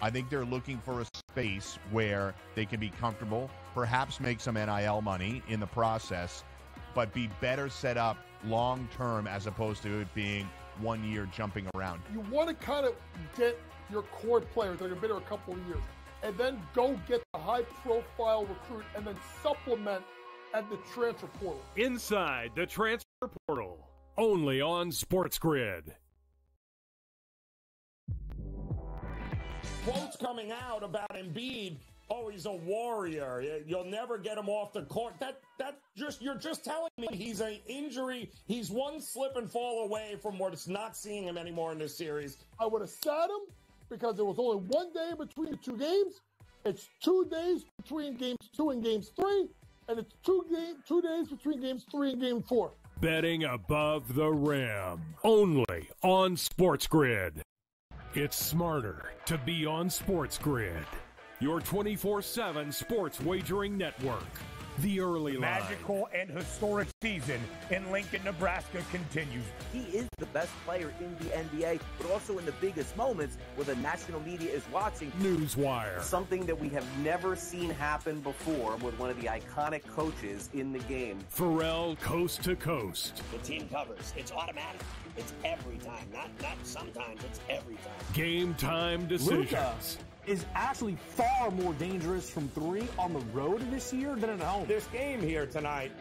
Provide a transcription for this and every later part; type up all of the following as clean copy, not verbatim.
I think they're looking for a space where they can be comfortable, perhaps make some NIL money in the process, but be better set up long-term as opposed to it being 1 year jumping around. You want to kind of get your core players that have been here a couple of years, and then go get the high-profile recruit and then supplement at the transfer portal. Inside the transfer portal, only on SportsGrid. Quotes coming out about Embiid. Oh, he's a warrior. You'll never get him off the court. You're just telling me he's an injury. He's one slip and fall away from what's not seeing him anymore in this series. I would have sat him because there was only 1 day between the two games. It's 2 days between games 2 and games 3, and it's 2 days between games 3 and game 4. Betting above the rim, only on SportsGrid. It's smarter to be on SportsGrid, your 24/7 sports wagering network. The early line. Magical and historic season in Lincoln, Nebraska continues. He is the best player in the NBA, but also in the biggest moments where the national media is watching. Newswire. Something that we have never seen happen before with one of the iconic coaches in the game. Pharrell, coast to coast. The team covers. It's automatic. It's every time. Not sometimes. It's every time. Game time decisions. Luka is actually far more dangerous from 3 on the road this year than at home. This game here tonight,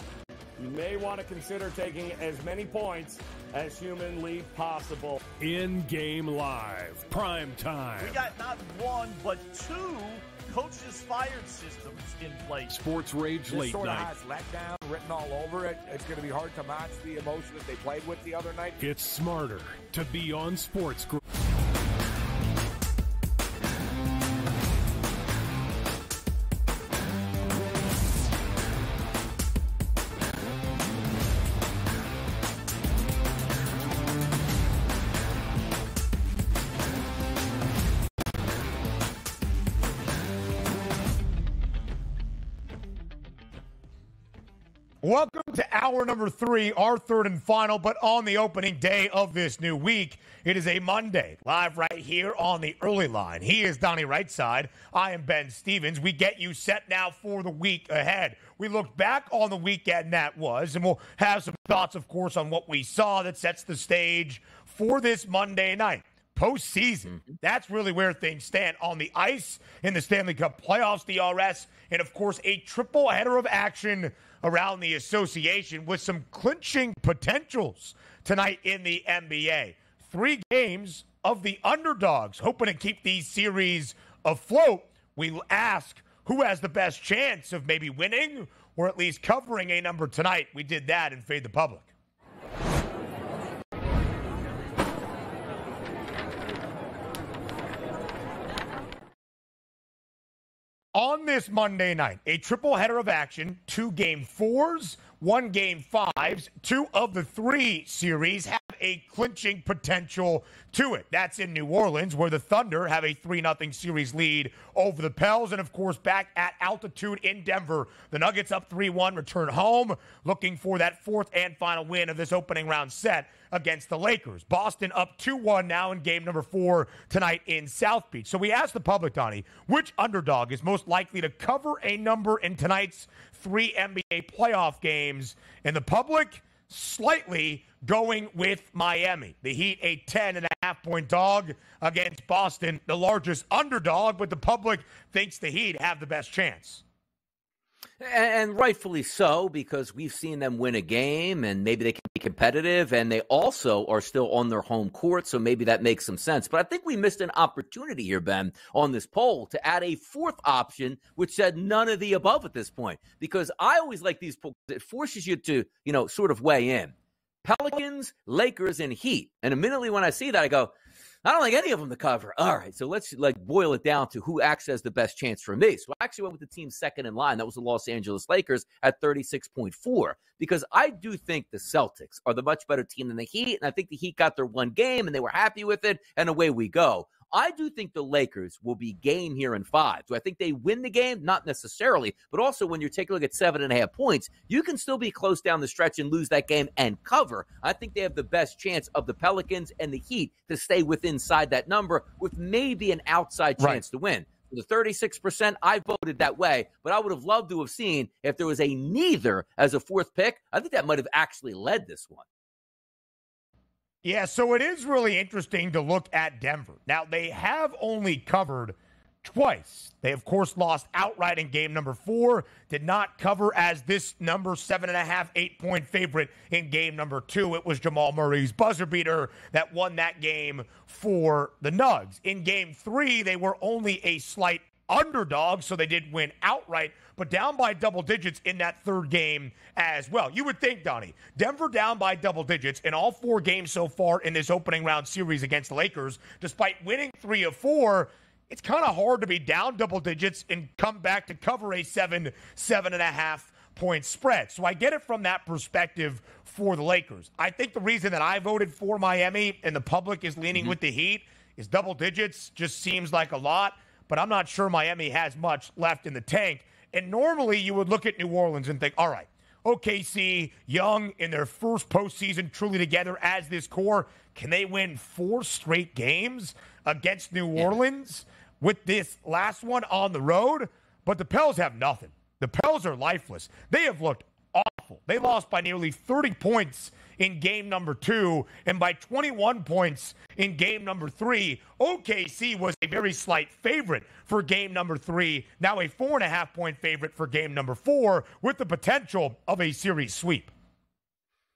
you may want to consider taking as many points as humanly possible. In-game live, prime time. We got not 1, but 2 coaches fired systems in place. Sports Rage Late This sort of Night. has letdown written all over it. It's going to be hard to match the emotion that they played with the other night. It's smarter to be on SportsGrid. Welcome to hour number 3, our third and final, but on the opening day of this new week. It is a Monday, live right here on the early line. He is Donnie Rightside. I am Ben Stevens. We get you set now for the week ahead. We look back on the weekend that was, and we'll have some thoughts, of course, on what we saw that sets the stage for this Monday night. Postseason. That's really where things stand on the ice in the Stanley Cup playoffs, DRS, and, of course, a triple header of action around the association with some clinching potentials tonight in the NBA. 3 games of the underdogs, hoping to keep these series afloat. We ask who has the best chance of maybe winning or at least covering a number tonight. We did that in Fade the Public. On this Monday night, a triple header of action, 2 game 4s, 1 game 5s. 2 of the 3 series have a clinching potential to it. That's in New Orleans, where the Thunder have a 3-0 series lead over the Pels. And, of course, back at altitude in Denver, the Nuggets up 3-1, return home, looking for that 4th and final win of this opening round set against the Lakers. Boston up 2-1 now in game number 4 tonight in South Beach. So we asked the public, Donnie, which underdog is most likely to cover a number in tonight's 3 NBA playoff games? And the public slightly going with Miami. The Heat, a 10.5-point dog against Boston, the largest underdog, but the public thinks the Heat have the best chance. And rightfully so, because we've seen them win a game, and maybe they can be competitive, and they also are still on their home court, so maybe that makes some sense. But I think we missed an opportunity here, Ben, on this poll to add a 4th option, which said none of the above at this point, because I always like these polls. It forces you to, sort of weigh in. Pelicans, Lakers, and Heat. And immediately when I see that, I go, I don't like any of them to cover. All right, so let's boil it down to who actually has the best chance for me. So I actually went with the team second in line. That was the Los Angeles Lakers at 36.4, because I do think the Celtics are the much better team than the Heat, and I think the Heat got their 1 game, and they were happy with it, and away we go. I do think the Lakers will be game here in 5. Do I think they win the game? Not necessarily, but also when you're taking a look at 7.5 points, you can still be close down the stretch and lose that game and cover. I think they have the best chance of the Pelicans and the Heat to stay within inside that number with maybe an outside chance to win. The 36%, I voted that way, but I would have loved to have seen if there was a neither as a 4th pick. I think that might have actually led this one. Yeah, so it is really interesting to look at Denver. Now, they have only covered twice. They, of course, lost outright in game number 4, did not cover as this number 7.5, 8-point favorite in game number 2. It was Jamal Murray's buzzer beater that won that game for the Nugs. In game 3, they were only a slight underdog, so they did win outright, but down by double digits in that 3rd game as well. You would think, Donnie, Denver down by double digits in all 4 games so far in this opening round series against the Lakers, despite winning 3 of 4, it's kind of hard to be down double digits and come back to cover a 7.5 point spread. So I get it from that perspective for the Lakers. I think the reason that I voted for Miami and the public is leaning with the Heat is double digits just seems like a lot, but I'm not sure Miami has much left in the tank. And normally you would look at New Orleans and think, all right, OKC, young in their first postseason, truly together as this core. Can they win 4 straight games against New Orleans with this last one on the road? But the Pels have nothing. The Pels are lifeless. They have looked awful. They lost by nearly 30 points in game number 2 and by 21 points in game number 3. OKC was a very slight favorite for game number 3, now a 4.5-point favorite for game number 4 with the potential of a series sweep.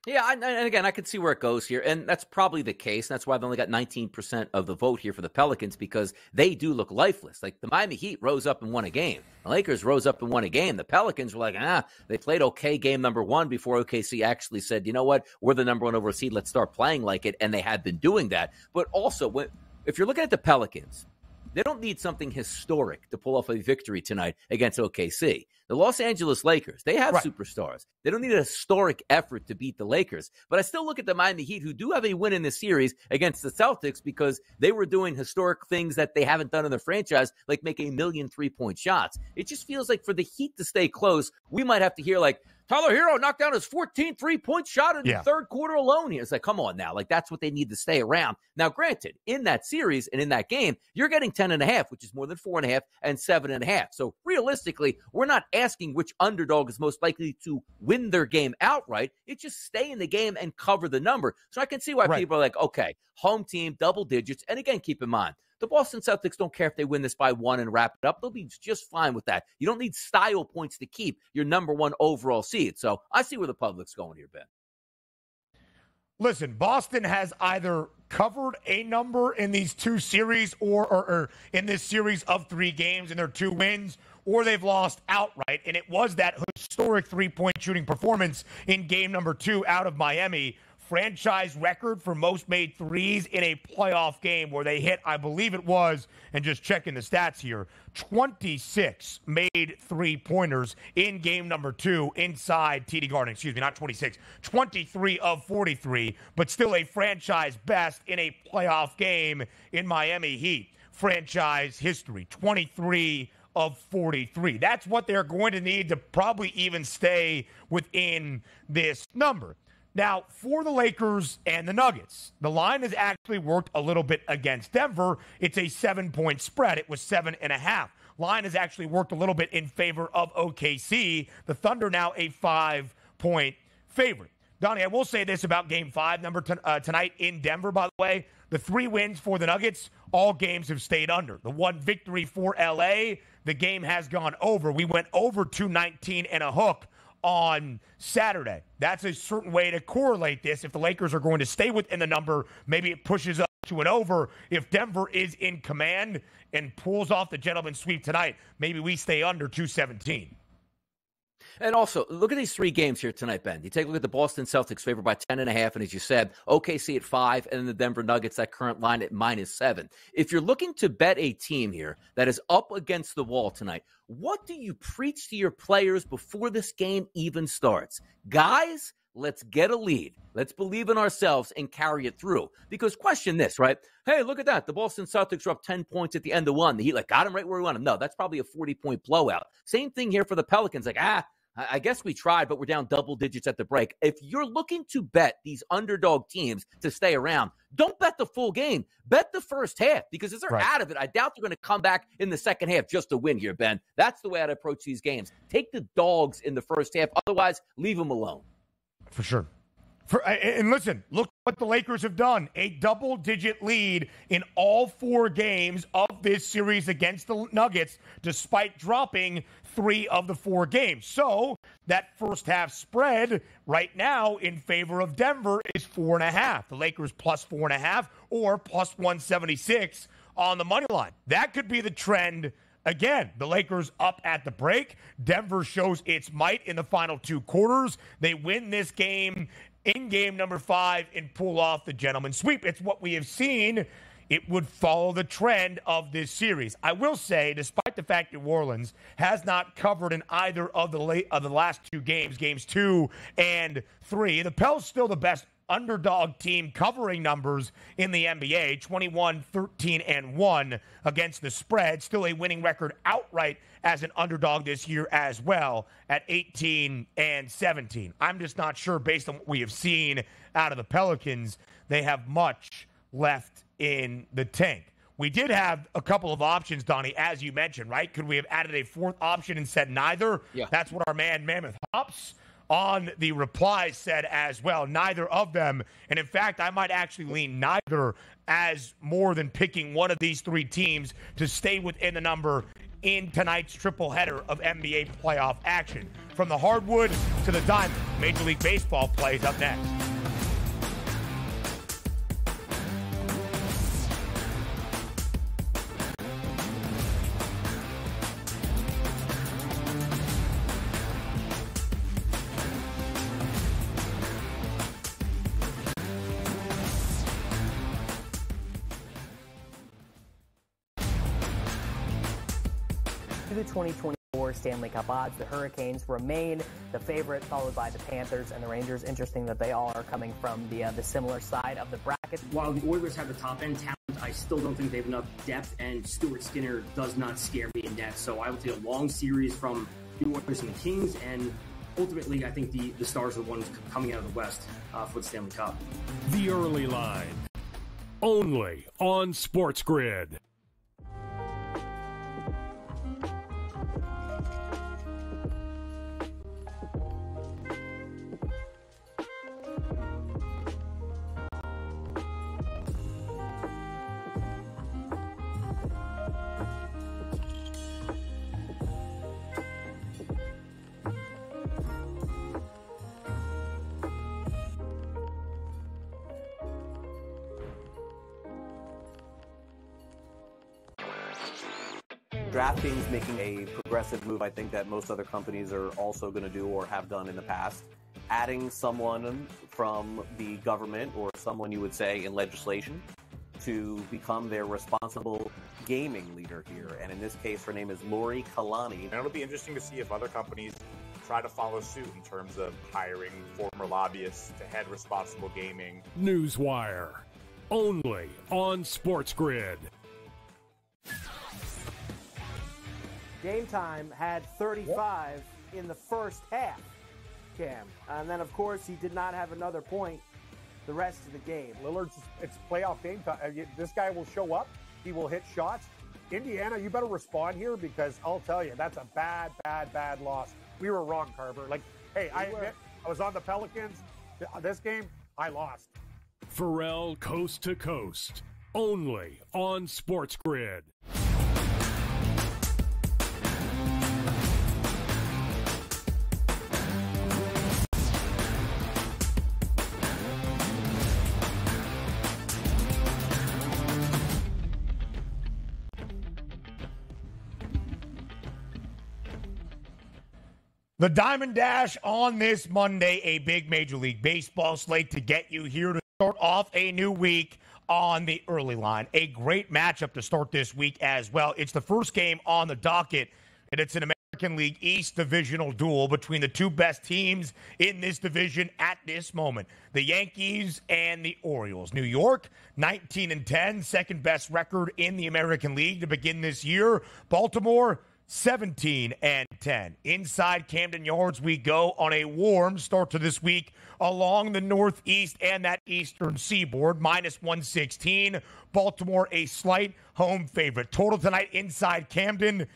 Yeah, and again, I can see where it goes here, and that's probably the case. And that's why they only got 19% of the vote here for the Pelicans, because they do look lifeless. Like, the Miami Heat rose up and won a game. The Lakers rose up and won a game. The Pelicans were like, they played okay game number 1 before OKC actually said, you know what, we're the number 1 overall seed, let's start playing like it, and they had been doing that. But also, if you're looking at the Pelicans, they don't need something historic to pull off a victory tonight against OKC. The Los Angeles Lakers, they have superstars. They don't need a historic effort to beat the Lakers. But I still look at the Miami Heat, who do have a win in this series against the Celtics because they were doing historic things that they haven't done in the franchise, like make 1 million 3-point shots. It just feels like for the Heat to stay close, we might have to hear like, Tyler Hero knocked down his 14th 3-point shot in the 3rd quarter alone here. It's like, come on now. Like, that's what they need to stay around. Now, granted, in that series and in that game, you're getting 10.5, which is more than 4.5 and 7.5. So realistically, we're not asking which underdog is most likely to win their game outright. It's just stay in the game and cover the number. So I can see why people are like, okay, home team, double digits. And again, keep in mind, the Boston Celtics don't care if they win this by 1 and wrap it up. They'll be just fine with that. You don't need style points to keep your number 1 overall seed. So I see where the public's going here, Ben. Listen, Boston has either covered a number in these 2 series or in this series of 3 games and their 2 wins, or they've lost outright. And it was that historic 3-point shooting performance in game number 2 out of Miami. Franchise record for most made threes in a playoff game where they hit, I believe it was, and just checking the stats here, 26 made 3-pointers in game number 2 inside TD Garden. Excuse me, not 26, 23 of 43, but still a franchise best in a playoff game in Miami Heat franchise history, 23 of 43. That's what they're going to need to probably even stay within this number. Now, for the Lakers and the Nuggets, the line has actually worked a little bit against Denver. It's a 7-point spread. It was 7.5. Line has actually worked a little bit in favor of OKC. The Thunder now a 5-point favorite. Donnie, I will say this about Game 5 tonight in Denver, by the way. The 3 wins for the Nuggets, all games have stayed under. The 1 victory for L.A., the game has gone over. We went over 219 and a hook on Saturday. That's a certain way to correlate this. If the Lakers are going to stay within the number, maybe it pushes up to an over. If Denver is in command and pulls off the gentleman's sweep tonight, maybe we stay under 217. And also, look at these 3 games here tonight, Ben. You take a look at the Boston Celtics favored by 10.5, and as you said, OKC at 5, and then the Denver Nuggets, that current line at -7. If you're looking to bet a team here that is up against the wall tonight, what do you preach to your players before this game even starts? Guys, Let's get a lead. Let's believe in ourselves and carry it through. Because question this, right? Hey, look at that. The Boston Celtics are up 10 points at the end of one. The Heat got him right where we want him. No, that's probably a 40-point blowout. Same thing here for the Pelicans. I guess we tried, but we're down double digits at the break. If you're looking to bet these underdog teams to stay around, don't bet the full game. Bet the first half, because if they're out of it, I doubt they're going to come back in the second half just to win here, Ben. That's the way I'd approach these games. Take the dogs in the first half. Otherwise, leave them alone. For sure. And listen, look what the Lakers have done. A double-digit lead in all 4 games of this series against the Nuggets, despite dropping 3 of the 4 games. So that first half spread right now in favor of Denver is 4.5. The Lakers plus 4.5 or plus 176 on the money line. That could be the trend. Again, the Lakers up at the break. Denver shows its might in the final 2 quarters. They win this game in game number 5 and pull off the gentleman's sweep. It's what we have seen. It would follow the trend of this series. I will say, despite the fact New Orleans has not covered in either of the last 2 games, games 2 and 3, the Pels still the best underdog team covering numbers in the NBA, 21-13-1 against the spread. Still a winning record outright as an underdog this year as well at 18-17. I'm just not sure, based on what we have seen out of the Pelicans, they have much left in the tank. We did have a couple of options, Donnie, as you mentioned, right? Could we have added a 4th option and said neither? Yeah. That's what our man Mammoth Hops on the reply said as well. Neither of them. And in fact, I might actually lean neither as more than picking one of these 3 teams to stay within the number in tonight's triple header of NBA playoff action. From the hardwood to the diamond, Major League Baseball plays up next. The 2024 Stanley Cup odds, the Hurricanes remain the favorite, followed by the Panthers and the Rangers. Interesting that they all are coming from the similar side of the bracket. While the Oilers have the top-end talent, I still don't think they have enough depth, and Stuart Skinner does not scare me in depth. So I will take a long series from the Oilers and the Kings, and ultimately I think the Stars are the ones coming out of the West for the Stanley Cup. The Early Line, only on SportsGrid. DraftKings making a progressive move, I think, that most other companies are also going to do or have done in the past. Adding someone from the government or someone you would say in legislation to become their responsible gaming leader here. And in this case, her name is Lori Kalani. And it'll be interesting to see if other companies try to follow suit in terms of hiring former lobbyists to head responsible gaming. Newswire, only on SportsGrid. Game Time had 35 in the first half, Cam. And then, of course, he did not have another point the rest of the game. Lillard's, it's playoff game time. This guy will show up. He will hit shots. Indiana, you better respond here, because I'll tell you, that's a bad, bad, bad loss. We were wrong, Carver. Like, hey, I admit, I was on the Pelicans. This game, I lost. Pharrell Coast to Coast, only on SportsGrid. The Diamond Dash on this Monday, a big Major League Baseball slate to get you here to start off a new week on the early line. A great matchup to start this week as well. It's the first game on the docket, and it's an American League East divisional duel between the two best teams in this division at this moment, the Yankees and the Orioles. New York, 19-10, second best record in the American League to begin this year. Baltimore, 17-10. Inside Camden Yards we go on a warm start to this week along the Northeast and that Eastern Seaboard. -116. Baltimore, a slight home favorite. Total tonight inside Camden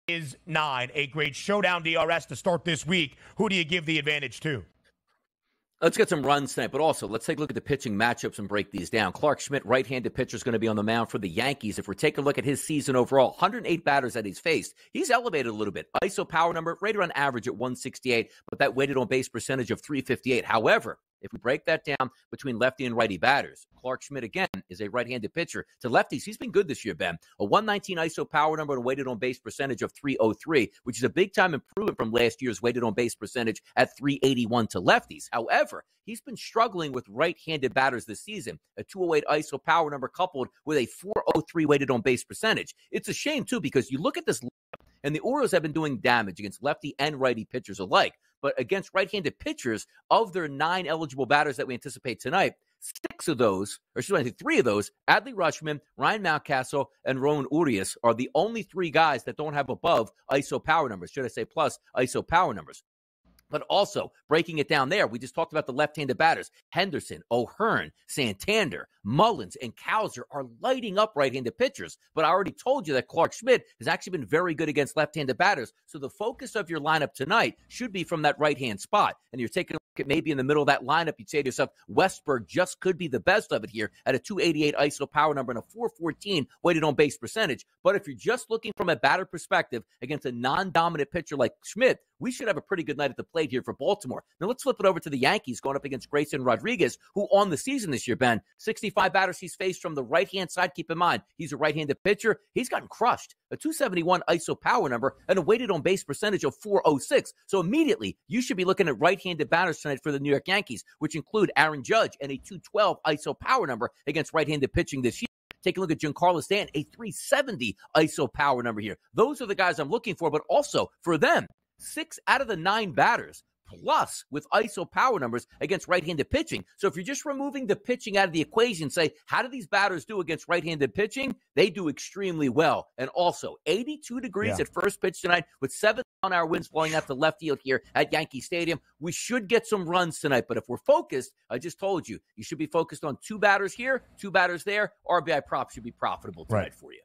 is 9. A great showdown DRS to start this week. Who do you give the advantage to? Let's get some runs tonight, but also let's take a look at the pitching matchups and break these down. Clark Schmidt, right-handed pitcher, is going to be on the mound for the Yankees. If we're taking a look at his season overall, 108 batters that he's faced. He's elevated a little bit. ISO power number right around average at 168, but that weighted on base percentage of 358. However, if we break that down between lefty and righty batters, Clark Schmidt, again, is a right-handed pitcher. To lefties, he's been good this year, Ben. A 119 ISO power number and a weighted on-base percentage of 303, which is a big-time improvement from last year's weighted on-base percentage at 381 to lefties. However, he's been struggling with right-handed batters this season. A 208 ISO power number coupled with a 403 weighted on-base percentage. It's a shame, too, because you look at this lineup, and the Orioles have been doing damage against lefty and righty pitchers alike. But against right-handed pitchers, of their 9 eligible batters that we anticipate tonight, 3 of those, Adley Rutschman, Ryan Mountcastle, and Rowan Urias are the only 3 guys that don't have above ISO power numbers, should I say plus ISO power numbers. But also, breaking it down there, we just talked about the left-handed batters. Henderson, O'Hearn, Santander, Mullins, and Cowser are lighting up right-handed pitchers. But I already told you that Clark Schmidt has actually been very good against left-handed batters. So the focus of your lineup tonight should be from that right-hand spot. And you're taking a look at maybe in the middle of that lineup, you'd say to yourself, Westberg just could be the best of it here at a 288 ISO power number and a 414 weighted on base percentage. But if you're just looking from a batter perspective against a non-dominant pitcher like Schmidt, we should have a pretty good night at the plate here for Baltimore. Now let's flip it over to the Yankees going up against Grayson Rodriguez, who on the season this year, Ben, 65 batters he's faced from the right-hand side. Keep in mind, he's a right-handed pitcher. He's gotten crushed. A 271 ISO power number and a weighted on base percentage of 406. So immediately, you should be looking at right-handed batters tonight for the New York Yankees, which include Aaron Judge and a 212 ISO power number against right-handed pitching this year. Take a look at Giancarlo Stanton, a 370 ISO power number here. Those are the guys I'm looking for, but also for them, 6 out of the 9 batters plus with ISO power numbers against right-handed pitching. So if you're just removing the pitching out of the equation, say, how do these batters do against right-handed pitching? They do extremely well. And also, 82 degrees at first pitch tonight with 7-mile-an-hour winds blowing out to left field here at Yankee Stadium. We should get some runs tonight, but if we're focused, I just told you, you should be focused on 2 batters here, 2 batters there. RBI prop should be profitable tonight for you.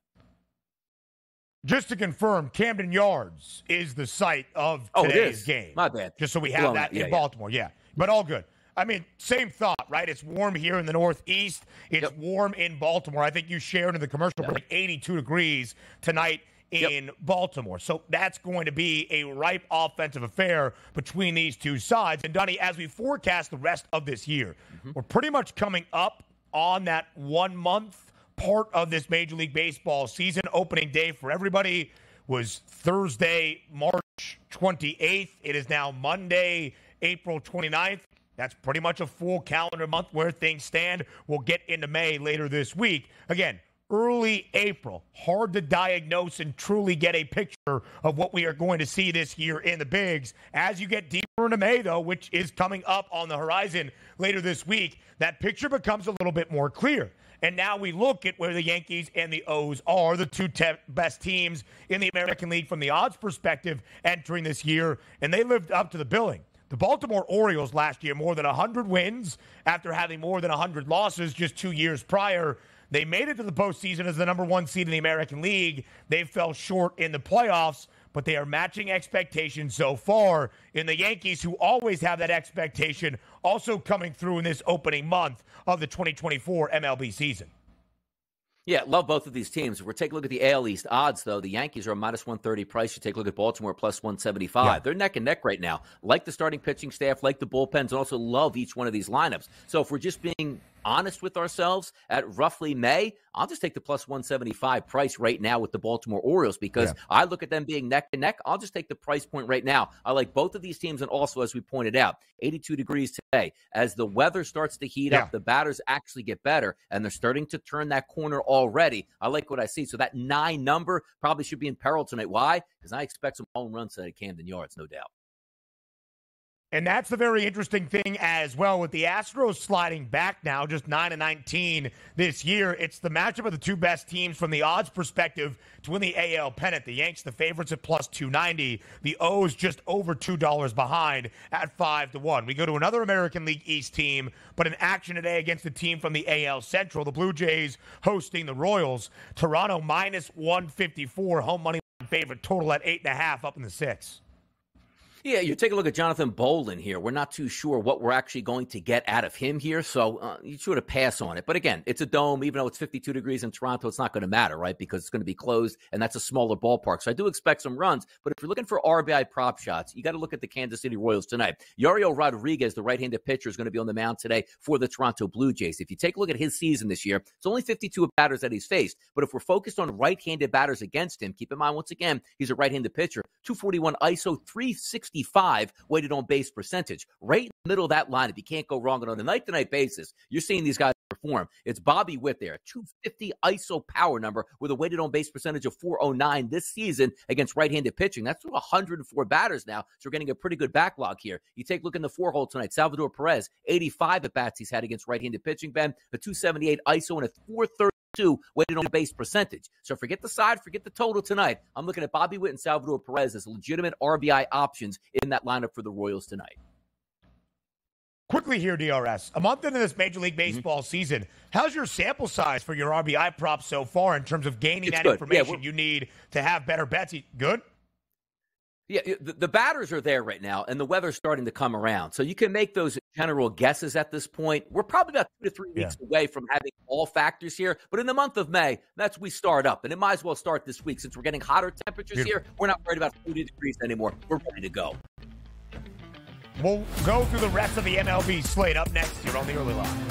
Just to confirm, Camden Yards is the site of today's game. My bad. Just so we have that in Baltimore. Yeah, but all good. I mean, same thought, right? It's warm here in the Northeast. It's warm in Baltimore. I think you shared in the commercial break 82 degrees tonight in Baltimore. So that's going to be a ripe offensive affair between these two sides. And, Donnie, as we forecast the rest of this year, we're pretty much coming up on that 1 month part of this Major League Baseball season. Opening day for everybody was Thursday, March 28th. It is now Monday, April 29th. That's pretty much a full calendar month where things stand. We'll get into May later this week. Again, early April. Hard to diagnose and truly get a picture of what we are going to see this year in the bigs. As you get deeper into May, though, which is coming up on the horizon later this week, that picture becomes a little bit more clear. And now we look at where the Yankees and the O's are, the 2 best teams in the American League from the odds perspective entering this year, and they lived up to the billing. The Baltimore Orioles last year, more than 100 wins after having more than 100 losses just 2 years prior. They made it to the postseason as the number 1 seed in the American League. They fell short in the playoffs, but they are matching expectations so far. In the Yankees, who always have that expectation, also coming through in this opening month of the 2024 MLB season. Yeah, love both of these teams. If we're taking a look at the AL East odds, though, the Yankees are a -130 price. You take a look at Baltimore, plus 175. Yeah. They're neck and neck right now. Like the starting pitching staff, like the bullpens, and also love each one of these lineups. So if we're just being honest with ourselves at roughly May, I'll just take the plus 175 price right now with the Baltimore Orioles because I look at them being neck to neck. I'll just take the price point right now. I like both of these teams, and also, as we pointed out, 82 degrees today. As the weather starts to heat up, the batters actually get better, and they're starting to turn that corner already. I like what I see. So that 9 number probably should be in peril tonight. Why? Because I expect some home runs tonight at Camden Yards, no doubt. And that's the very interesting thing as well with the Astros sliding back now, just 9-19 this year. It's the matchup of the two best teams from the odds perspective to win the AL pennant. The Yanks, the favorites at plus 290. The O's just over $2 behind at 5-1. We go to another American League East team, but in action today against the team from the AL Central. The Blue Jays hosting the Royals. Toronto minus 154. Home money favorite. Total at 8.5 up in the 6. Yeah, you take a look at Jonathan Bolin here. We're not too sure what we're actually going to get out of him here, so you sort of pass on it. But again, it's a dome. Even though it's 52 degrees in Toronto, it's not going to matter, right, because it's going to be closed, and that's a smaller ballpark. So I do expect some runs. But if you're looking for RBI prop shots, you got to look at the Kansas City Royals tonight. Yariel Rodriguez, the right-handed pitcher, is going to be on the mound today for the Toronto Blue Jays. If you take a look at his season this year, it's only 52 batters that he's faced. But if we're focused on right-handed batters against him, keep in mind, once again, he's a right-handed pitcher. 241 ISO, 365 weighted on base percentage. Right in the middle of that lineup. You can't go wrong. And on a night-to-night basis, you're seeing these guys perform. It's Bobby Witt there, 250 ISO power number with a weighted on base percentage of 409 this season against right-handed pitching. That's 104 batters now, so we're getting a pretty good backlog here. You take a look in the 4-hole tonight. Salvador Perez, 85 at-bats he's had against right-handed pitching, Ben, a 278 ISO and a 432 weighted on base percentage. So forget the side, forget the total tonight. I'm looking at Bobby Witt and Salvador Perez as legitimate RBI options in that lineup for the Royals tonight. Quickly here, DRS. A month into this Major League Baseball season, how's your sample size for your RBI props so far in terms of gaining that information you need to have better bets? Good? Yeah, the batters are there right now, and the weather's starting to come around. So you can make those general guesses at this point. We're probably about 2 to 3 weeks away from having all factors here. But in the month of May, we start up. And it might as well start this week. Since we're getting hotter temperatures here, we're not worried about 40 degrees anymore. We're ready to go. We'll go through the rest of the MLB slate up next here on the Early Line.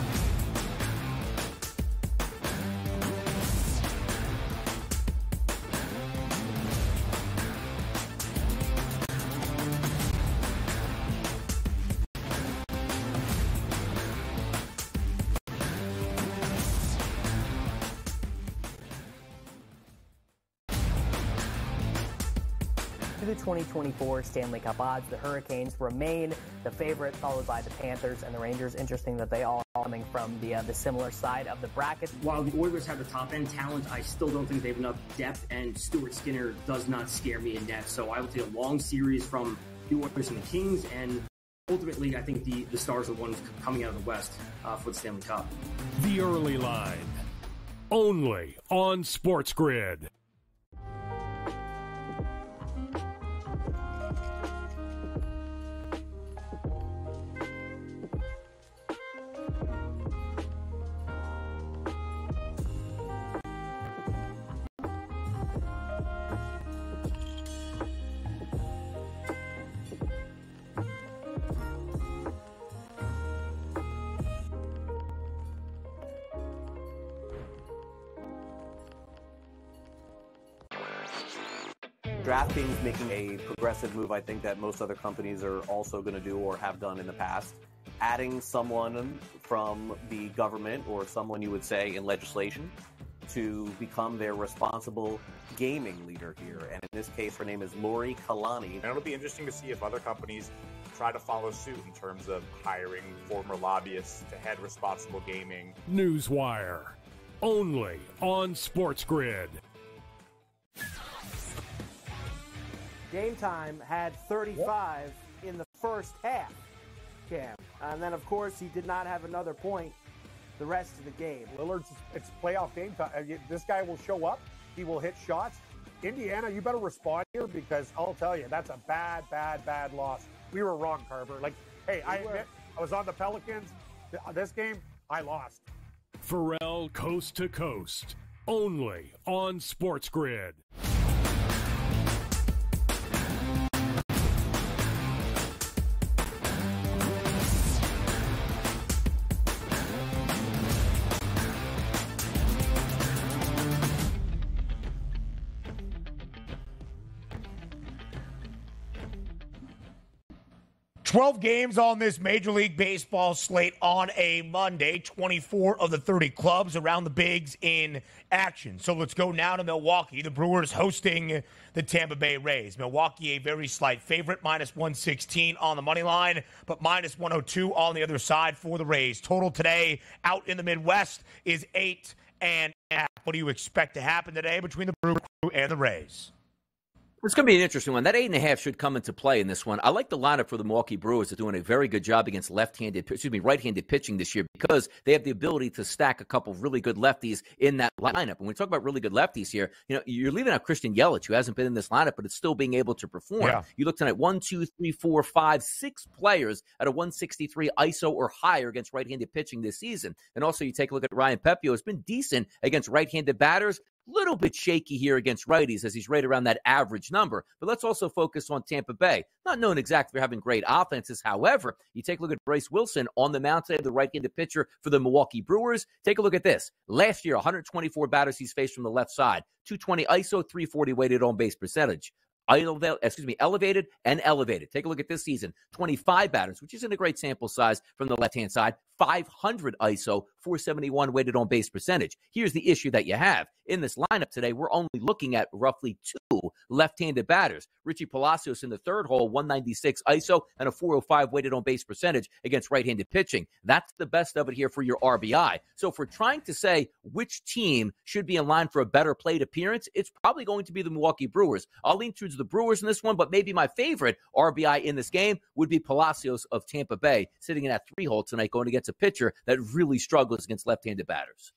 To the 2024 Stanley Cup odds, the Hurricanes remain the favorite, followed by the Panthers and the Rangers. Interesting that they all are coming from the similar side of the bracket. While the Oilers have the top-end talent, I still don't think they have enough depth, and Stuart Skinner does not scare me in depth. So I will take a long series from the Oilers and the Kings, and ultimately I think the Stars are the ones coming out of the West for the Stanley Cup. The Early Line, only on SportsGrid. DraftKings making a progressive move, I think, that most other companies are also going to do or have done in the past. Adding someone from the government or someone you would say in legislation to become their responsible gaming leader here. And in this case, her name is Lori Kalani. And it'll be interesting to see if other companies try to follow suit in terms of hiring former lobbyists to head responsible gaming. Newswire, only on SportsGrid. Game Time had 35 in the first half, Cam. And then, of course, he did not have another point the rest of the game. Lillard's, it's playoff game time. This guy will show up. He will hit shots. Indiana, you better respond here because I'll tell you, that's a bad loss. We were wrong, Carver. Like, hey, I admit, I was on the Pelicans. This game, I lost. Pharrell Coast to Coast, only on SportsGrid. 12 games on this Major League Baseball slate on a Monday. 24 of the 30 clubs around the bigs in action. So let's go now to Milwaukee. The Brewers hosting the Tampa Bay Rays. Milwaukee, a very slight favorite, minus 116 on the money line, but minus 102 on the other side for the Rays. Total today out in the Midwest is 8.5. What do you expect to happen today between the Brewers and the Rays? It's going to be an interesting one. That 8.5 should come into play in this one. I like the lineup for the Milwaukee Brewers. They're doing a very good job against right-handed pitching this year because they have the ability to stack a couple of really good lefties in that lineup. When we talk about really good lefties here, you're leaving out Christian Yelich, who hasn't been in this lineup, but it's still being able to perform. Yeah. You look tonight, 1, 2, 3, 4, 5, 6 players at a 163 ISO or higher against right-handed pitching this season. And also you take a look at Ryan Pepio. It's been decent against right-handed batters. Little bit shaky here against righties as he's right around that average number. But let's also focus on Tampa Bay. Not known exactly for having great offenses. However, you take a look at Bryce Wilson on the mound today, the right-handed pitcher for the Milwaukee Brewers. Take a look at this. Last year, 124 batters he's faced from the left side. 220 ISO, 340 weighted on-base percentage. Elevated and elevated. Take a look at this season. 25 batters, which isn't a great sample size from the left-hand side. 500 ISO, 471 weighted on base percentage. Here's the issue that you have. In this lineup today, we're only looking at roughly 2 left-handed batters. Richie Palacios in the third hole, 196 ISO and a 405 weighted on base percentage against right-handed pitching. That's the best of it here for your RBI. So if we're trying to say which team should be in line for a better plate appearance, it's probably going to be the Milwaukee Brewers. I'll lean towards the Brewers in this one, but maybe my favorite RBI in this game would be Palacios of Tampa Bay, sitting in that 3-hole tonight, going against a pitcher that really struggles against left-handed batters.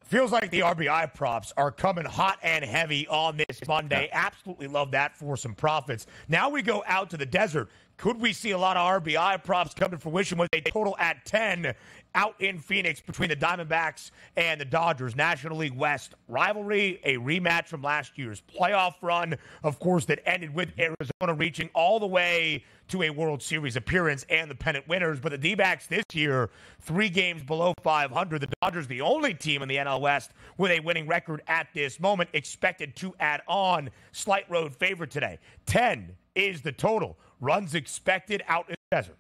Feels like the RBI props are coming hot and heavy on this Monday. Absolutely love that for some profits. Now we go out to the desert. Could we see a lot of RBI props come to fruition with a total at 10 out in Phoenix between the Diamondbacks and the Dodgers? National League West rivalry, a rematch from last year's playoff run, of course, that ended with Arizona reaching all the way to a World Series appearance and the pennant winners. But the D-backs this year, 3 games below 500. The Dodgers, the only team in the NL West with a winning record at this moment, expected to add on. Slight road favorite today. 10 is the total. Runs expected out in the desert.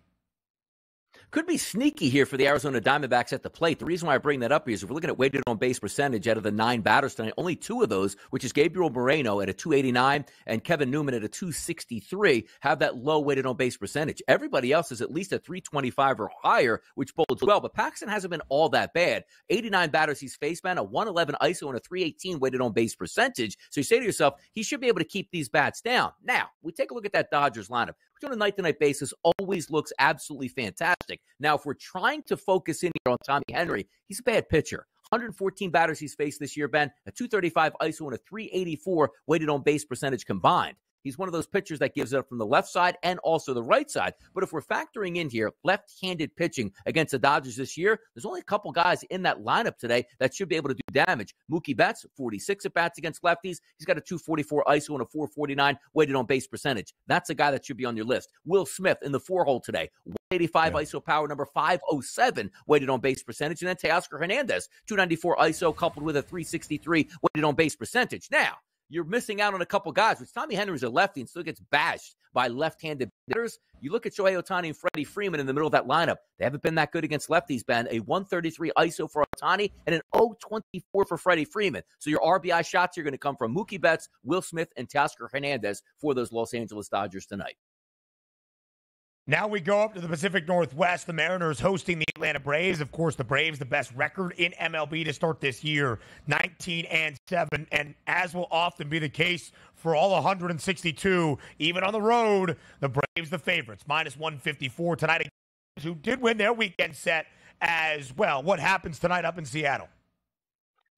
Could be sneaky here for the Arizona Diamondbacks at the plate. The reason why I bring that up is if we're looking at weighted on base percentage out of the 9 batters tonight, only 2 of those, which is Gabriel Moreno at a 289 and Kevin Newman at a 263, have that low weighted on base percentage. Everybody else is at least a 325 or higher, which bodes well. But Paxton hasn't been all that bad. 89 batters he's faced, man, a 111 ISO and a 318 weighted on base percentage. So you say to yourself, he should be able to keep these bats down. Now, we take a look at that Dodgers lineup, which on a night-to-night basis always looks absolutely fantastic. Now, if we're trying to focus in here on Tommy Henry, he's a bad pitcher. 114 batters he's faced this year, Ben, a 235 ISO and a 384 weighted on base percentage combined. He's one of those pitchers that gives it up from the left side and also the right side. But if we're factoring in here left-handed pitching against the Dodgers this year, there's only a couple guys in that lineup today that should be able to do damage. Mookie Betts, 46 at-bats against lefties. He's got a 244 ISO and a 449 weighted on base percentage. That's a guy that should be on your list. Will Smith in the 4-hole today. 185 ISO power, number 507 weighted on base percentage. And then Teoscar Hernandez, 294 ISO coupled with a 363 weighted on base percentage. Now, you're missing out on a couple guys, which Tommy Henry's a lefty and still gets bashed by left-handed batters. You look at Shohei Ohtani and Freddie Freeman in the middle of that lineup. They haven't been that good against lefties, Ben. A 133 ISO for Ohtani and an 024 for Freddie Freeman. So your RBI shots are going to come from Mookie Betts, Will Smith, and Teoscar Hernandez for those Los Angeles Dodgers tonight. Now we go up to the Pacific Northwest. The Mariners hosting the Atlanta Braves. Of course, the Braves, the best record in MLB to start this year, 19-7. And as will often be the case for all 162, even on the road, the Braves the favorites, minus 154 tonight, who did win their weekend set as well. What happens tonight up in Seattle?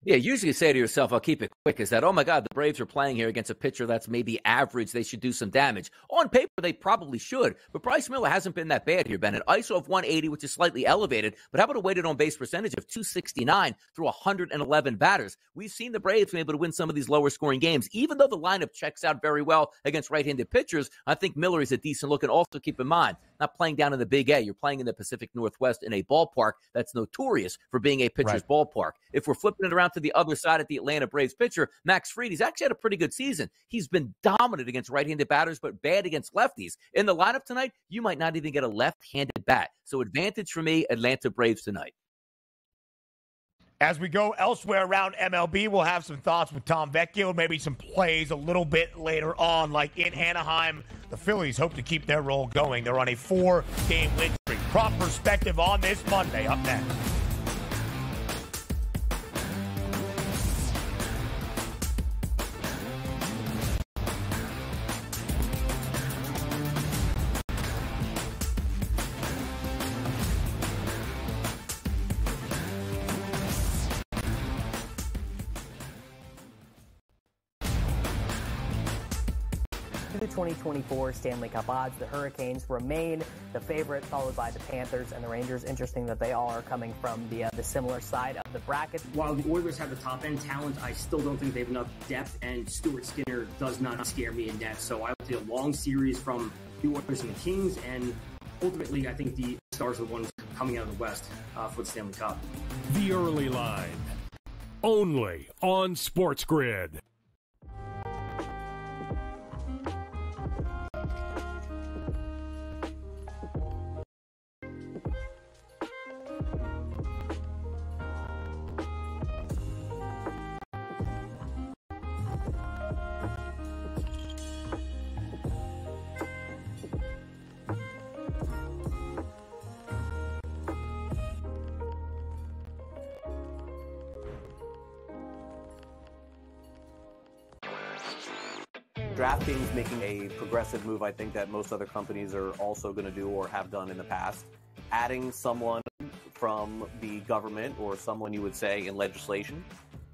Yeah, usually you say to yourself, I'll keep it quick, is that, oh my God, the Braves are playing here against a pitcher that's maybe average. They should do some damage. On paper, they probably should. But Bryce Miller hasn't been that bad here, Ben. An ISO of 180, which is slightly elevated. But how about a weighted on base percentage of 269 through 111 batters? We've seen the Braves be able to win some of these lower scoring games. Even though the lineup checks out very well against right-handed pitchers, I think Miller is a decent look. And also keep in mind, not playing down in the Big A. You're playing in the Pacific Northwest in a ballpark that's notorious for being a pitcher's ballpark. If we're flipping it around to the other side at the Atlanta Braves pitcher, Max Fried, he's actually had a pretty good season. He's been dominant against right-handed batters, but bad against lefties. In the lineup tonight, you might not even get a left-handed bat. So advantage for me, Atlanta Braves tonight. As we go elsewhere around MLB, we'll have some thoughts with Tom Vecchio, maybe some plays a little bit later on, like in Anaheim. The Phillies hope to keep their roll going. They're on a 4-game win streak. Prop perspective on this Monday. Up next. The 2024 Stanley Cup odds, the Hurricanes remain the favorite, followed by the Panthers and the Rangers. Interesting that they all are coming from the similar side of the bracket. While the Oilers have the top-end talent, I still don't think they have enough depth, and Stuart Skinner does not scare me in depth. So I will take a long series from the Oilers and the Kings, and ultimately I think the Stars are the ones coming out of the West for the Stanley Cup. The early line, only on SportsGrid. DraftKings making a progressive move, I think, that most other companies are also going to do or have done in the past. Adding someone from the government or someone you would say in legislation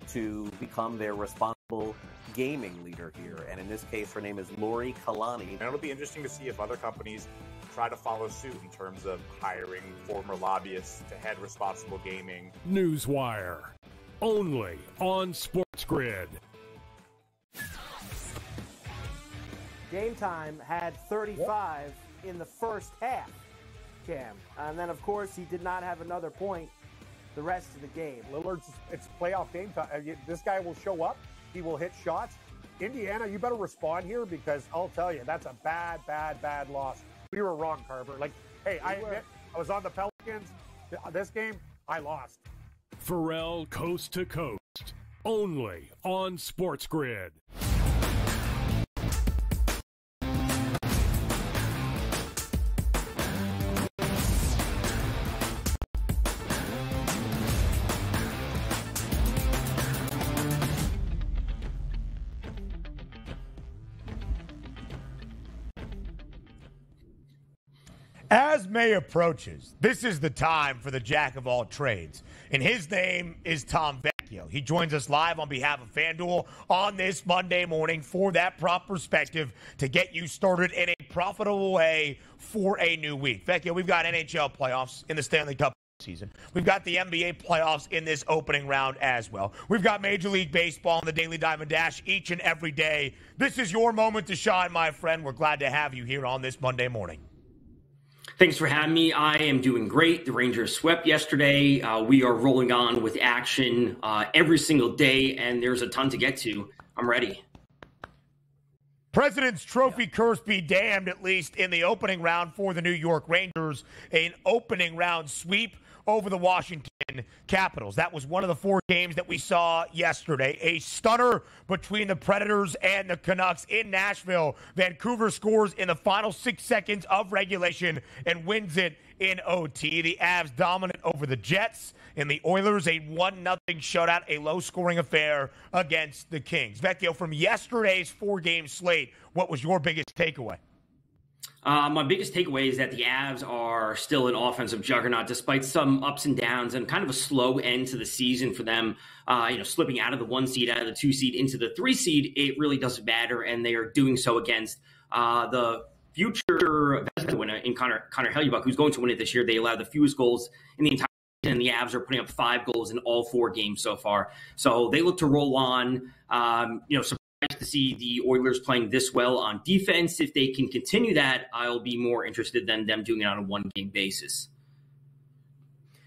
to become their responsible gaming leader here. And in this case, her name is Lori Kalani. And it'll be interesting to see if other companies try to follow suit in terms of hiring former lobbyists to head responsible gaming. Newswire, only on SportsGrid. Game Time had 35 in the first half, Cam. And then, of course, he did not have another point the rest of the game. Lillard's, it's playoff game time. This guy will show up. He will hit shots. Indiana, you better respond here because I'll tell you, that's a bad, bad, bad loss. We were wrong, Carver. Like, hey, I admit, I was on the Pelicans. This game, I lost. Pharrell Coast to Coast, only on SportsGrid. As May approaches, this is the time for the jack of all trades, and his name is Tom Vecchio. He joins us live on behalf of FanDuel on this Monday morning for that prop perspective to get you started in a profitable way for a new week. Vecchio, we've got NHL playoffs in the Stanley Cup season. We've got the NBA playoffs in this opening round as well. We've got Major League Baseball and the Daily Diamond Dash each and every day. This is your moment to shine, my friend. We're glad to have you here on this Monday morning. Thanks for having me. I am doing great. The Rangers swept yesterday. We are rolling on with action every single day, and there's a ton to get to. I'm ready. President's Trophy curse be damned, at least in the opening round for the New York Rangers. An opening round sweep over the Washington Capitals. That was one of the 4 games that we saw yesterday. A stunner between the Predators and the Canucks in Nashville. Vancouver scores in the final 6 seconds of regulation and wins it in OT. The Avs dominant over the Jets, and the Oilers a 1-0 shutout, a low-scoring affair against the Kings. Vecchio, from yesterday's 4-game slate, what was your biggest takeaway? My biggest takeaway is that the Avs are still an offensive juggernaut, despite some ups and downs and kind of a slow end to the season for them. Slipping out of the 1 seed, out of the 2 seed into the 3 seed, it really doesn't matter, and they are doing so against the future winner in Connor Hellebuyck, who's going to win it this year. They allowed the fewest goals in the entire season, and the Avs are putting up 5 goals in all 4 games so far. So they look to roll on. Surprised to see the Oilers playing this well on defense. If they can continue that, I'll be more interested than them doing it on a one-game basis.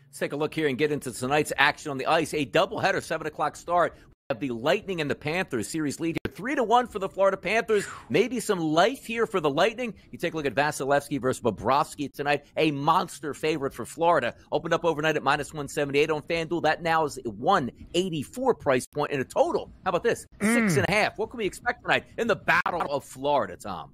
Let's take a look here and get into tonight's action on the ice. A doubleheader, 7 o'clock start. We have the Lightning and the Panthers. Series lead here, 3-1 for the Florida Panthers. Maybe some life here for the Lightning. You take a look at Vasilevsky versus Bobrovsky tonight. A monster favorite for Florida. Opened up overnight at -178 on FanDuel. That now is a 184 price point in a total. How about this? 6.5. What can we expect tonight in the Battle of Florida, Tom?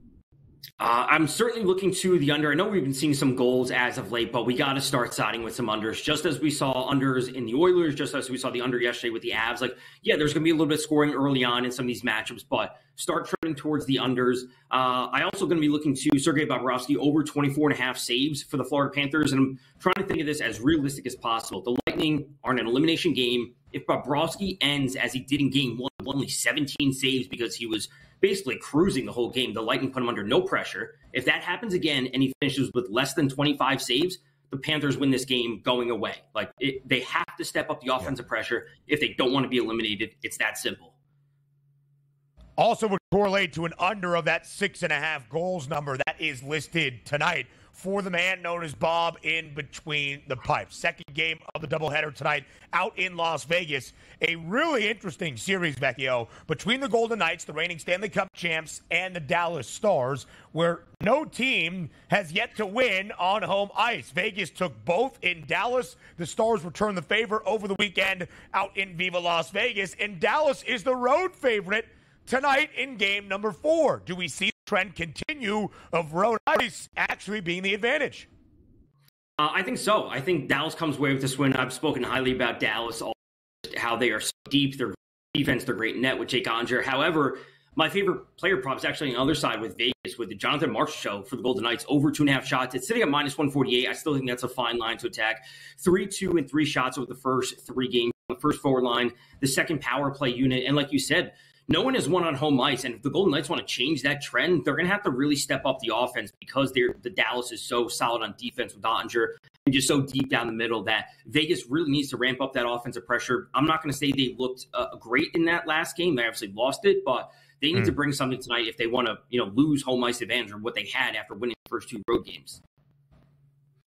I'm certainly looking to the under. I know we've been seeing some goals as of late, but we got to start siding with some unders. Just as we saw unders in the Oilers, just as we saw the under yesterday with the Avs. Like, yeah, there's going to be a little bit of scoring early on in some of these matchups, but start trending towards the unders. I also going to be looking to Sergei Bobrovsky over 24.5 saves for the Florida Panthers, and I'm trying to think of this as realistic as possible. The Lightning are in an elimination game. If Bobrovsky ends as he did in Game 1, only 17 saves because he was basically cruising the whole game, the Lightning put him under no pressure. If that happens again and he finishes with less than 25 saves, the Panthers win this game going away. Like, they have to step up the offensive pressure if they don't want to be eliminated. It's that simple. Also would correlate to an under of that 6.5 goals number that is listed tonight for the man known as Bob in between the pipes. Second game of the doubleheader tonight out in Las Vegas. A really interesting series, Vecchio, between the Golden Knights, the reigning Stanley Cup champs, and the Dallas Stars, where no team has yet to win on home ice. Vegas took both in Dallas. The Stars returned the favor over the weekend out in Viva Las Vegas, and Dallas is the road favorite tonight in game number 4. Do we see the trend continue of road ice actually being the advantage? I think so. I think Dallas comes away with this win. I've spoken highly about Dallas, how they are so deep, their defense, their great net with Jake Onger. However, my favorite player prop is actually on the other side with Vegas, with the Jonathan Marchand show for the Golden Knights, over 2.5 shots. It's sitting at -148. I still think that's a fine line to attack. 3, 2, and 3 shots over the first 3 games. The first forward line, the second power play unit. And like you said, no one has won on home ice, and if the Golden Knights want to change that trend, they're going to have to really step up the offense because the Dallas is so solid on defense with Oettinger and just so deep down the middle that Vegas really needs to ramp up that offensive pressure. I'm not going to say they looked great in that last game. They obviously lost it, but they need to bring something tonight if they want to lose home ice advantage or what they had after winning the first 2 road games.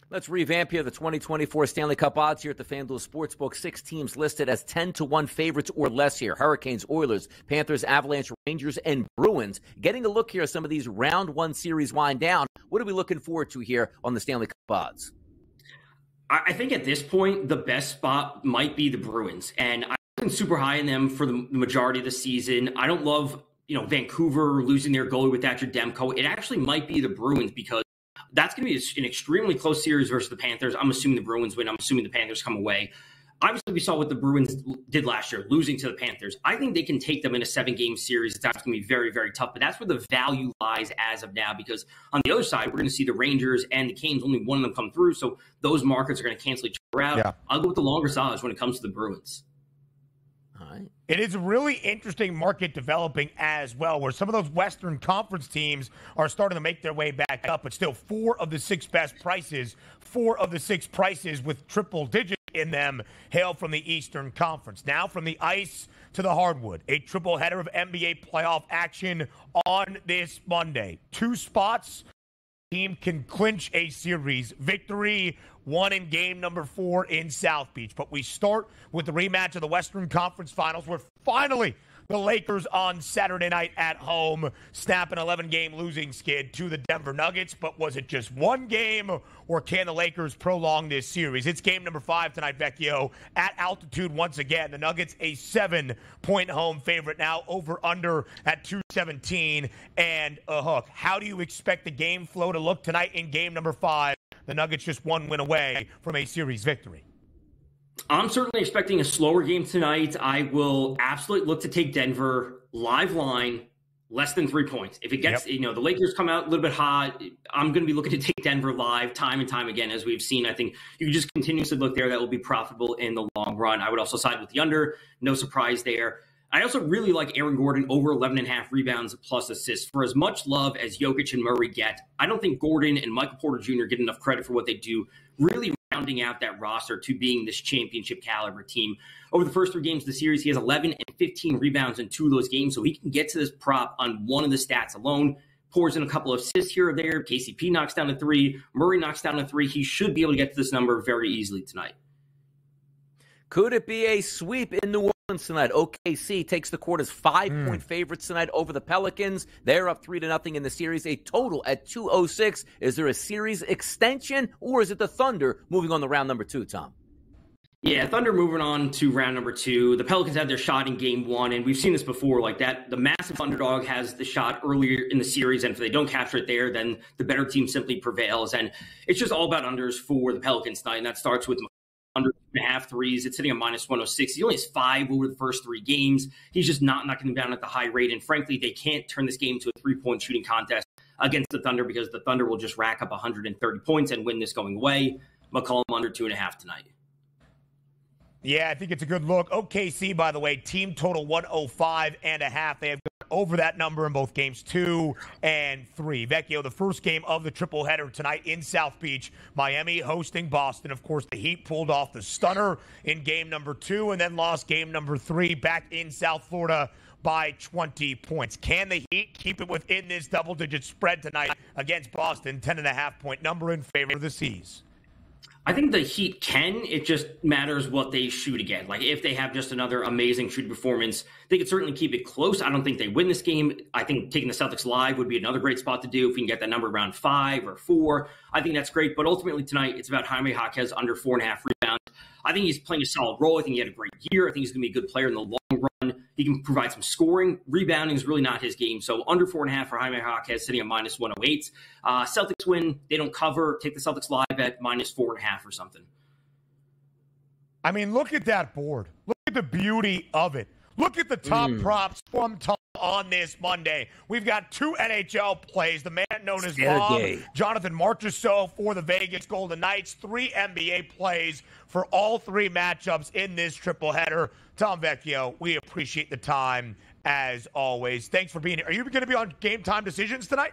Let's revamp here the 2024 Stanley Cup odds here at the FanDuel Sportsbook. 6 teams listed as 10-1 favorites or less here. Hurricanes, Oilers, Panthers, Avalanche, Rangers, and Bruins. Getting a look here at some of these round 1 series wind down. What are we looking forward to here on the Stanley Cup odds? I think at this point, the best spot might be the Bruins. And I've been super high in them for the majority of the season. I don't love, Vancouver losing their goalie with Thatcher Demko. It actually might be the Bruins because that's going to be an extremely close series versus the Panthers. I'm assuming the Bruins win. I'm assuming the Panthers come away. Obviously, we saw what the Bruins did last year, losing to the Panthers. I think they can take them in a 7-game series. It's actually going to be very, very tough. But that's where the value lies as of now, because on the other side, we're going to see the Rangers and the Canes, only one of them come through. So those markets are going to cancel each other out. Yeah. I'll go with the longer odds when it comes to the Bruins. All right. It is a really interesting market developing as well, where some of those Western Conference teams are starting to make their way back up, but still 4 of the 6 best prices, 4 of the 6 prices with triple digits in them hail from the Eastern Conference. Now from the ice to the hardwood, a triple header of NBA playoff action on this Monday. 2 spots, team can clinch a series victory, one in game number 4 in South Beach. But we start with the rematch of the Western Conference Finals, where finally the Lakers on Saturday night at home snap an 11-game losing skid to the Denver Nuggets. But was it just one game, or can the Lakers prolong this series? It's game number 5 tonight, Vecchio, at altitude once again. The Nuggets a 7-point home favorite now, over under at 217 and a hook. How do you expect the game flow to look tonight in game number 5? The Nuggets just 1 win away from a series victory. I'm certainly expecting a slower game tonight. I will absolutely look to take Denver live line, less than 3 points. If it gets, the Lakers come out a little bit hot, I'm going to be looking to take Denver live time and time again, as we've seen. I think you can just continuously look there. That will be profitable in the long run. I would also side with the under. No surprise there. I also really like Aaron Gordon over 11.5 rebounds plus assists. For as much love as Jokic and Murray get, I don't think Gordon and Michael Porter Jr. get enough credit for what they do. Really, rounding out that roster to being this championship caliber team. Over the first 3 games of the series, he has 11 and 15 rebounds in 2 of those games, so he can get to this prop on one of the stats alone. Pours in a couple of assists here or there. KCP knocks down a 3. Murray knocks down a 3. He should be able to get to this number very easily tonight. Could it be a sweep in New Orleans tonight? OKC takes the court as 5-point favorites tonight over the Pelicans. They're up 3-0 in the series, a total at 206. Is there a series extension, or is it the Thunder moving on to round number 2, Tom? Yeah, Thunder moving on to round number 2. The Pelicans had their shot in game 1, and we've seen this before, like that. The massive underdog has the shot earlier in the series, and if they don't capture it there, then the better team simply prevails. And it's just all about unders for the Pelicans tonight, and that starts with under 2.5 threes. It's sitting at minus 106. He only has 5 over the first 3 games. He's just not knocking them down at the high rate. And frankly, they can't turn this game to a 3-point shooting contest against the Thunder because the Thunder will just rack up 130 points and win this going away. McCollum under 2.5 tonight. Yeah, I think it's a good look. OKC, by the way, team total 105.5. They have gone over that number in both games 2 and 3. Vecchio, the first game of the triple header tonight in South Beach. Miami hosting Boston. Of course, the Heat pulled off the stunner in game number 2 and then lost game number 3 back in South Florida by 20 points. Can the Heat keep it within this double-digit spread tonight against Boston? 10.5-point number in favor of the C's. I think the Heat can. It just matters what they shoot again. Like, if they have just another amazing shooting performance, they could certainly keep it close. I don't think they win this game. I think taking the Celtics live would be another great spot to do. If we can get that number around 5 or 4, I think that's great. But ultimately tonight, it's about Jaime Jaquez under 4.5 rebounds. I think he's playing a solid role. I think he had a great year. I think he's going to be a good player in the long run. He can provide some scoring. Rebounding is really not his game. So under 4.5 for Jaime Jaquez, sitting at minus 108. Celtics win. They don't cover. Take the Celtics live at minus 4.5 or something. I mean, look at that board. Look at the beauty of it. Look at the top props from Tom on this Monday. We've got 2 NHL plays. The man known as Bob, Jonathan Marchessault for the Vegas Golden Knights. 3 NBA plays for all 3 matchups in this triple header. Tom Vecchio, we appreciate the time as always. Thanks for being here. Are you going to be on Game Time Decisions tonight?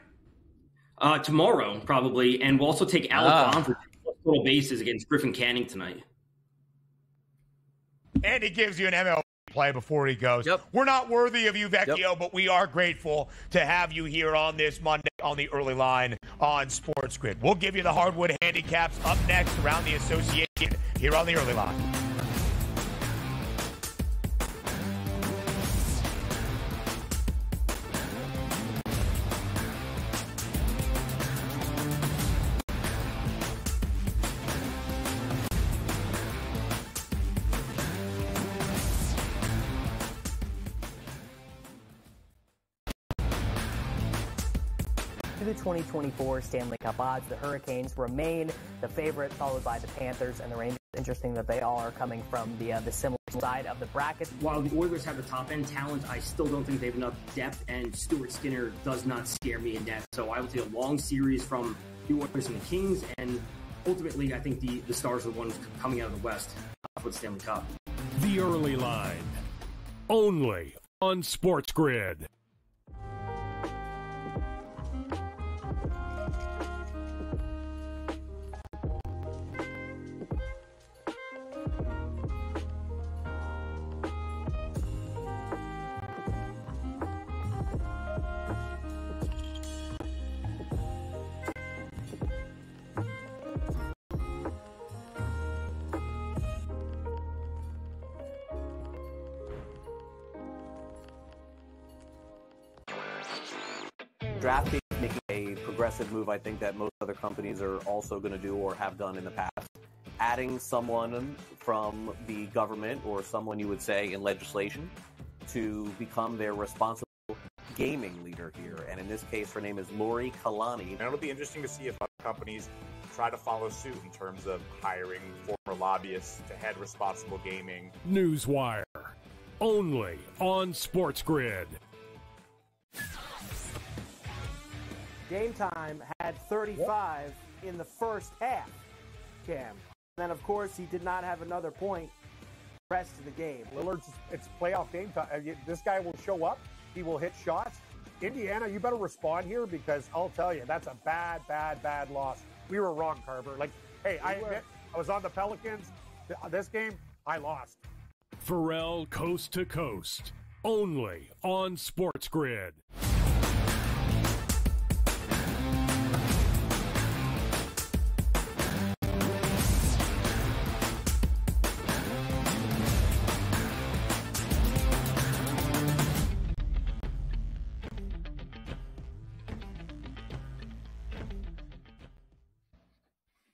Tomorrow, probably. And we'll also take Alec Baum for total bases against Griffin Canning tonight. And he gives you an MLB play before he goes. We're not worthy of you, Vecchio, but we are grateful to have you here on this Monday on the early line on SportsGrid. We'll give you the hardwood handicaps up next around the association here on the early line. To the 2024 Stanley Cup odds, the Hurricanes remain the favorite, followed by the Panthers and the Rangers. Interesting that they all are coming from the similar side of the bracket. While the Oilers have the top-end talent, I still don't think they have enough depth, and Stuart Skinner does not scare me in depth. So I will take a long series from the Oilers and the Kings, and ultimately I think the Stars are the ones coming out of the West for the Stanley Cup. The early line, only on SportsGrid. DraftKings making a progressive move, I think, that most other companies are also going to do or have done in the past. Adding someone from the government or someone you would say in legislation to become their responsible gaming leader here. And in this case, her name is Lori Kalani. And it'll be interesting to see if other companies try to follow suit in terms of hiring former lobbyists to head responsible gaming. Newswire, only on SportsGrid. Game Time had 35 in the first half, Cam. And then, of course, he did not have another point the rest of the game. Lillard's, it's playoff game time. This guy will show up. He will hit shots. Indiana, you better respond here because I'll tell you, that's a bad loss. We were wrong, Carver. Like, hey, I admit I was on the Pelicans. This game, I lost. Pharrell Coast to Coast, only on SportsGrid.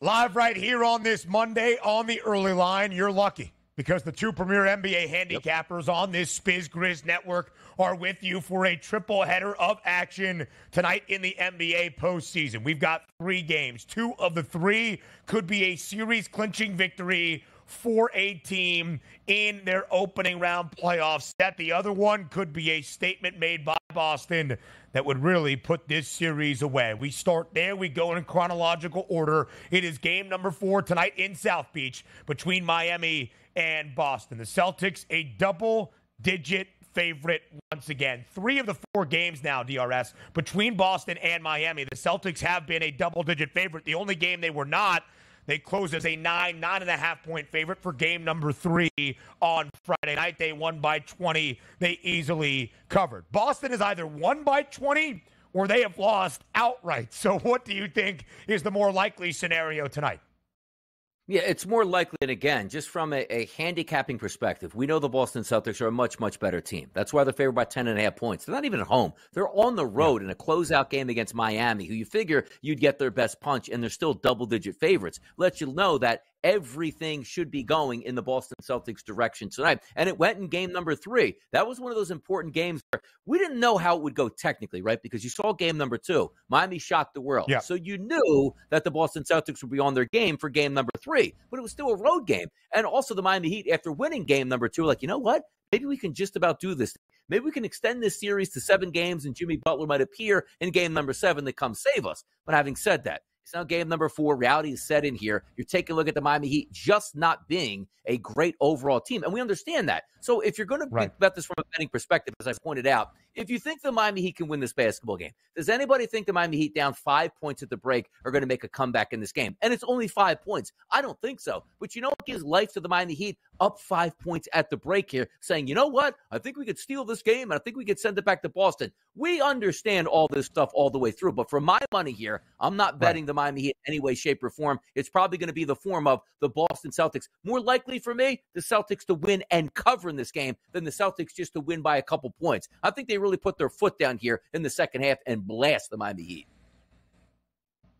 Live right here on this Monday on the early line. You're lucky because the two premier NBA handicappers on this SportsGrid network are with you for a triple header of action tonight in the NBA postseason. We've got 3 games. 2 of the 3 could be a series-clinching victory for a team in their opening round playoff set. The other one could be a statement made by Boston that would really put this series away. We start there. We go in chronological order. It is game number 4 tonight in South Beach between Miami and Boston. The Celtics, a double-digit favorite once again. 3 of the 4 games now, DRS, between Boston and Miami. The Celtics have been a double-digit favorite. The only game they were not, they closed as a 9.5-point favorite for game number 3 on Friday night. They won by 20. They easily covered. Boston is either won by 20 or they have lost outright. So what do you think is the more likely scenario tonight? Yeah, it's more likely, and again, just from a handicapping perspective, we know the Boston Celtics are a much, much better team. That's why they're favored by 10.5 points. They're not even at home. They're on the road in a closeout game against Miami, who you figure you'd get their best punch, and they're still double-digit favorites. Let you know that everything should be going in the Boston Celtics direction tonight. And it went in game number 3. That was one of those important games where we didn't know how it would go technically, right? Because you saw game number 2. Miami shocked the world. Yeah. So you knew that the Boston Celtics would be on their game for game number 3. But it was still a road game. And also the Miami Heat, after winning game number 2, like, you know what? Maybe we can just about do this. Maybe we can extend this series to 7 games and Jimmy Butler might appear in game number 7 to come save us. But having said that, it's now game number 4. Reality is set in here. You're taking a look at the Miami Heat just not being a great overall team. And we understand that. So if you're going to think about this from a betting perspective, as I pointed out, if you think the Miami Heat can win this basketball game, does anybody think the Miami Heat down 5 points at the break are going to make a comeback in this game? And it's only 5 points. I don't think so. But you know what gives life to the Miami Heat? Up 5 points at the break here, saying, you know what? I think we could steal this game, and I think we could send it back to Boston. We understand all this stuff all the way through. But for my money here, I'm not betting the Miami Heat in any way, shape, or form. It's probably going to be the form of the Boston Celtics. More likely for me, the Celtics to win and cover in this game than the Celtics just to win by a couple points. I think they really put their foot down here in the second half and blast the Miami Heat.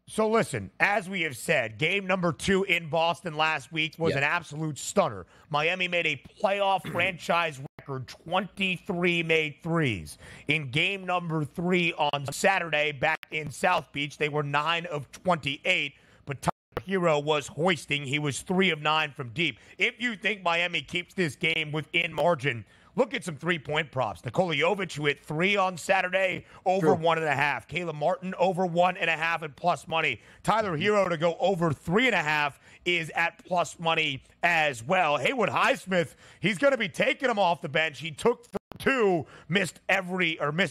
So listen, as we have said, game number 2 in Boston last week was an absolute stunner. Miami made a playoff franchise record 23 made threes. In game number 3 on Saturday back in South Beach, they were 9 of 28, but Tyler Hero was hoisting. He was 3 of 9 from deep. If you think Miami keeps this game within margin, look at some three-point props. Nikola Jovic, who hit 3 on Saturday, over 1.5. Caleb Martin, over 1.5 at plus money. Tyler Hero to go over 3.5 is at plus money as well. Haywood Highsmith, he's going to be taking him off the bench. He took 2, missed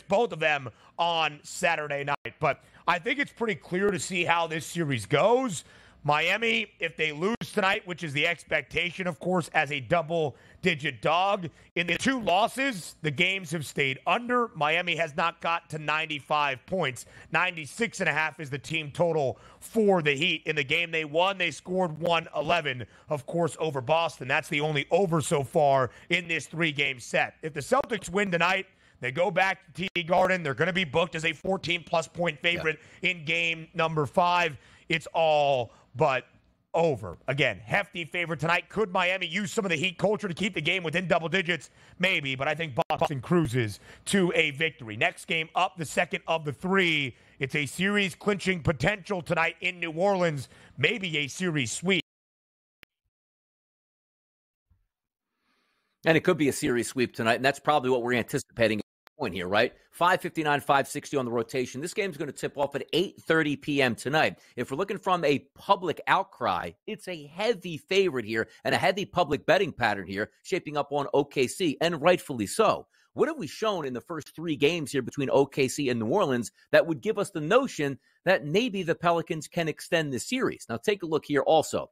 both of them on Saturday night. But I think it's pretty clear to see how this series goes. Miami, if they lose tonight, which is the expectation, of course, as a double-digit dog, in the 2 losses, the games have stayed under. Miami has not got to 95 points. 96.5 is the team total for the Heat. In the game they won, they scored 111, of course, over Boston. That's the only over so far in this 3-game set. If the Celtics win tonight, they go back to TD Garden. They're going to be booked as a 14-plus point favorite in game number 5. It's all but over. Again, hefty favorite tonight. Could Miami use some of the Heat culture to keep the game within double digits? Maybe, but I think Boston cruises to a victory. Next game up, the second of the 3. It's a series clinching potential tonight in New Orleans. Maybe a series sweep. And it could be a series sweep tonight, and that's probably what we're anticipating. Point here, right? 5:59, 5:60 on the rotation. This game's going to tip off at 8:30 p.m. tonight. If we're looking from a public outcry, it's a heavy favorite here and a heavy public betting pattern here shaping up on OKC, and rightfully so. What have we shown in the first 3 games here between OKC and New Orleans that would give us the notion that maybe the Pelicans can extend the series? Now, take a look here also.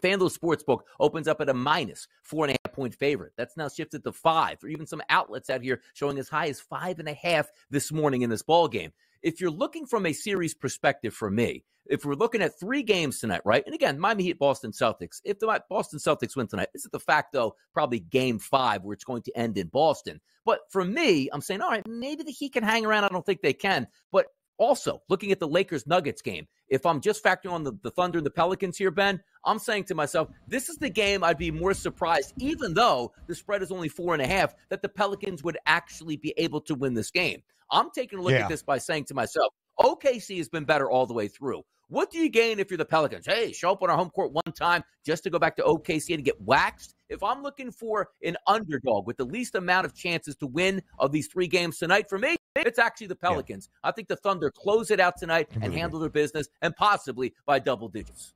FanDuel Sportsbook opens up at a minus 4.5-point favorite. That's now shifted to 5, or even some outlets out here showing as high as 5.5 this morning in this ball game. If you're looking from a series perspective for me, if we're looking at 3 games tonight, right? And again, Miami Heat, Boston Celtics. If the Boston Celtics win tonight, it's de facto probably game 5 where it's going to end in Boston. But for me, I'm saying, all right, maybe the Heat can hang around. I don't think they can. But also, looking at the Lakers-Nuggets game, if I'm just factoring on the Thunder and the Pelicans here, Ben, I'm saying to myself, this is the game I'd be more surprised, even though the spread is only 4.5, that the Pelicans would actually be able to win this game. I'm taking a look at this by saying to myself, OKC has been better all the way through. What do you gain if you're the Pelicans? Hey, show up on our home court one time just to go back to OKC and get waxed? If I'm looking for an underdog with the least amount of chances to win of these 3 games tonight, for me, it's actually the Pelicans. I think the Thunder close it out tonight and handle their business, and possibly by double digits.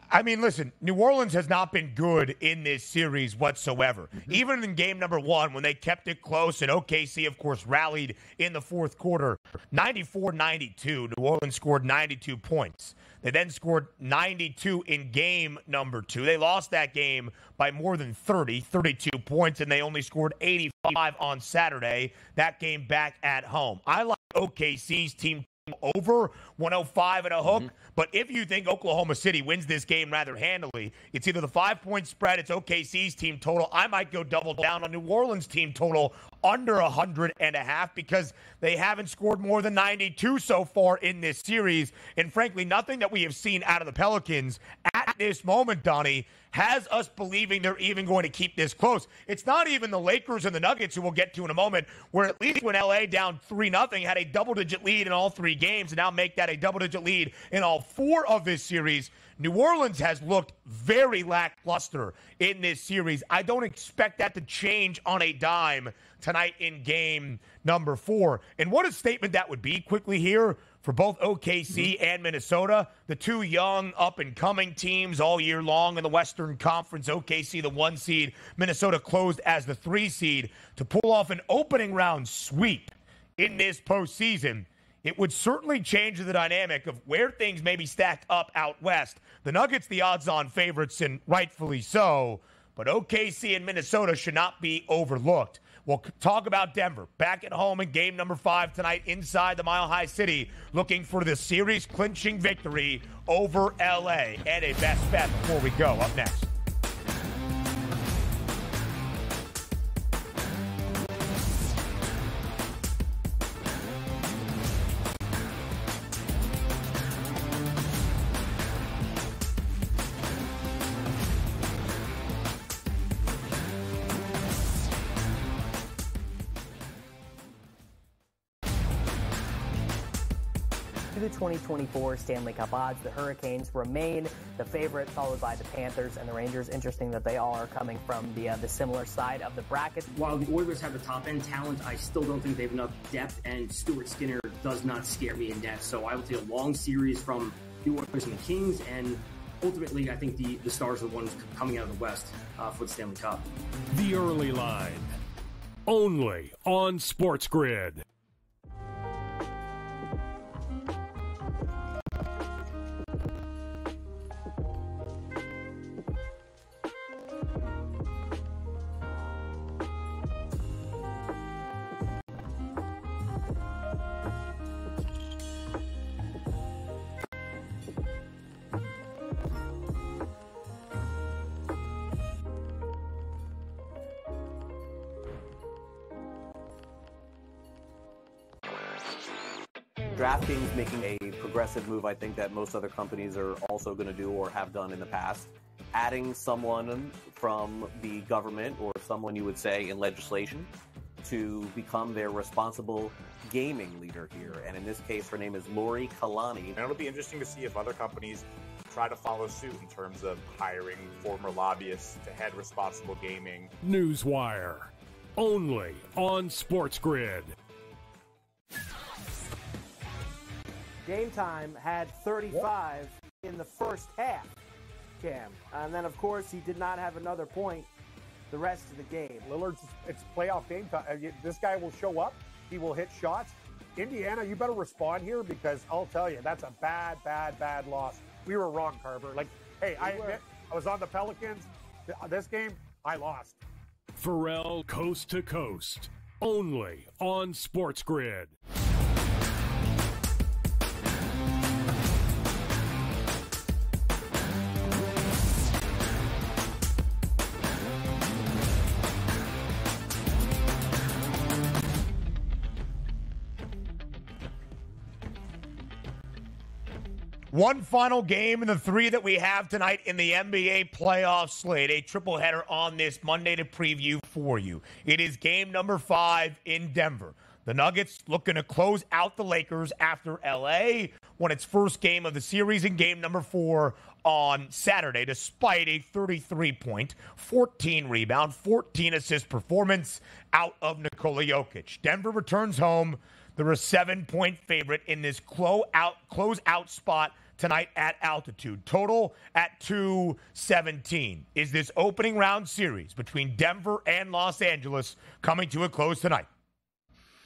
I mean, listen, New Orleans has not been good in this series whatsoever. Even in game number 1, when they kept it close, and OKC, of course, rallied in the fourth quarter, 94-92. New Orleans scored 92 points. They then scored 92 in game number 2. They lost that game by more than 32 points, and they only scored 85 on Saturday, that game back at home. I like OKC's team over 105 and a hook. But if you think Oklahoma City wins this game rather handily, it's either the 5-point spread, it's OKC's team total. I might go double down on New Orleans team total under 100.5 because they haven't scored more than 92 so far in this series. And frankly, nothing that we have seen out of the Pelicans at this moment, Donnie, has us believing they're even going to keep this close. It's not even the Lakers and the Nuggets, who we'll get to in a moment, where at least when LA down 3-0 had a double-digit lead in all 3 games and now make that a double-digit lead in all 4 of this series. New Orleans has looked very lackluster in this series. I don't expect that to change on a dime tonight in game number 4. And what a statement that would be quickly here for both OKC and Minnesota, the 2 young up-and-coming teams all year long in the Western Conference. OKC, the 1 seed, Minnesota closed as the 3 seed, to pull off an opening round sweep in this postseason. It would certainly change the dynamic of where things maybe stacked up out west. The Nuggets, the odds-on favorites, and rightfully so, but OKC and Minnesota should not be overlooked. We'll talk about Denver back at home in game number 5 tonight inside the Mile High City, looking for the series-clinching victory over LA. And a best bet before we go. Up next. The 2024 Stanley Cup odds, the Hurricanes remain the favorite, followed by the Panthers and the Rangers. Interesting that they all are coming from the similar side of the bracket. While the Oilers have the top-end talent, I still don't think they have enough depth, and Stuart Skinner does not scare me in depth. So I will take a long series from the Oilers and the Kings, and ultimately I think the Stars are the ones coming out of the West for the Stanley Cup. The early line, only on SportsGrid. DraftKings making a progressive move, I think, that most other companies are also going to do or have done in the past. Adding someone from the government, or someone you would say in legislation, to become their responsible gaming leader here. And in this case, her name is Lori Kalani. And it'll be interesting to see if other companies try to follow suit in terms of hiring former lobbyists to head responsible gaming. Newswire, only on SportsGrid. Game Time had 35 in the first half, Cam. And then, of course, he did not have another point the rest of the game. Lillard's, it's playoff game time. This guy will show up. He will hit shots. Indiana, you better respond here, because I'll tell you, that's a bad loss. We were wrong, Carver. Like, hey, I admit I was on the Pelicans. This game, I lost. Pharrell Coast to Coast, only on SportsGrid. One final game in the three that we have tonight in the NBA playoff slate. A triple header on this Monday to preview for you. It is game number 5 in Denver. The Nuggets looking to close out the Lakers after LA won its first game of the series in game number 4 on Saturday, despite a 33-point, 14-rebound, 14-assist performance out of Nikola Jokic. Denver returns home. They're a 7-point favorite in this close-out spot tonight at altitude. Total at 217. Is this opening round series between Denver and Los Angeles coming to a close tonight?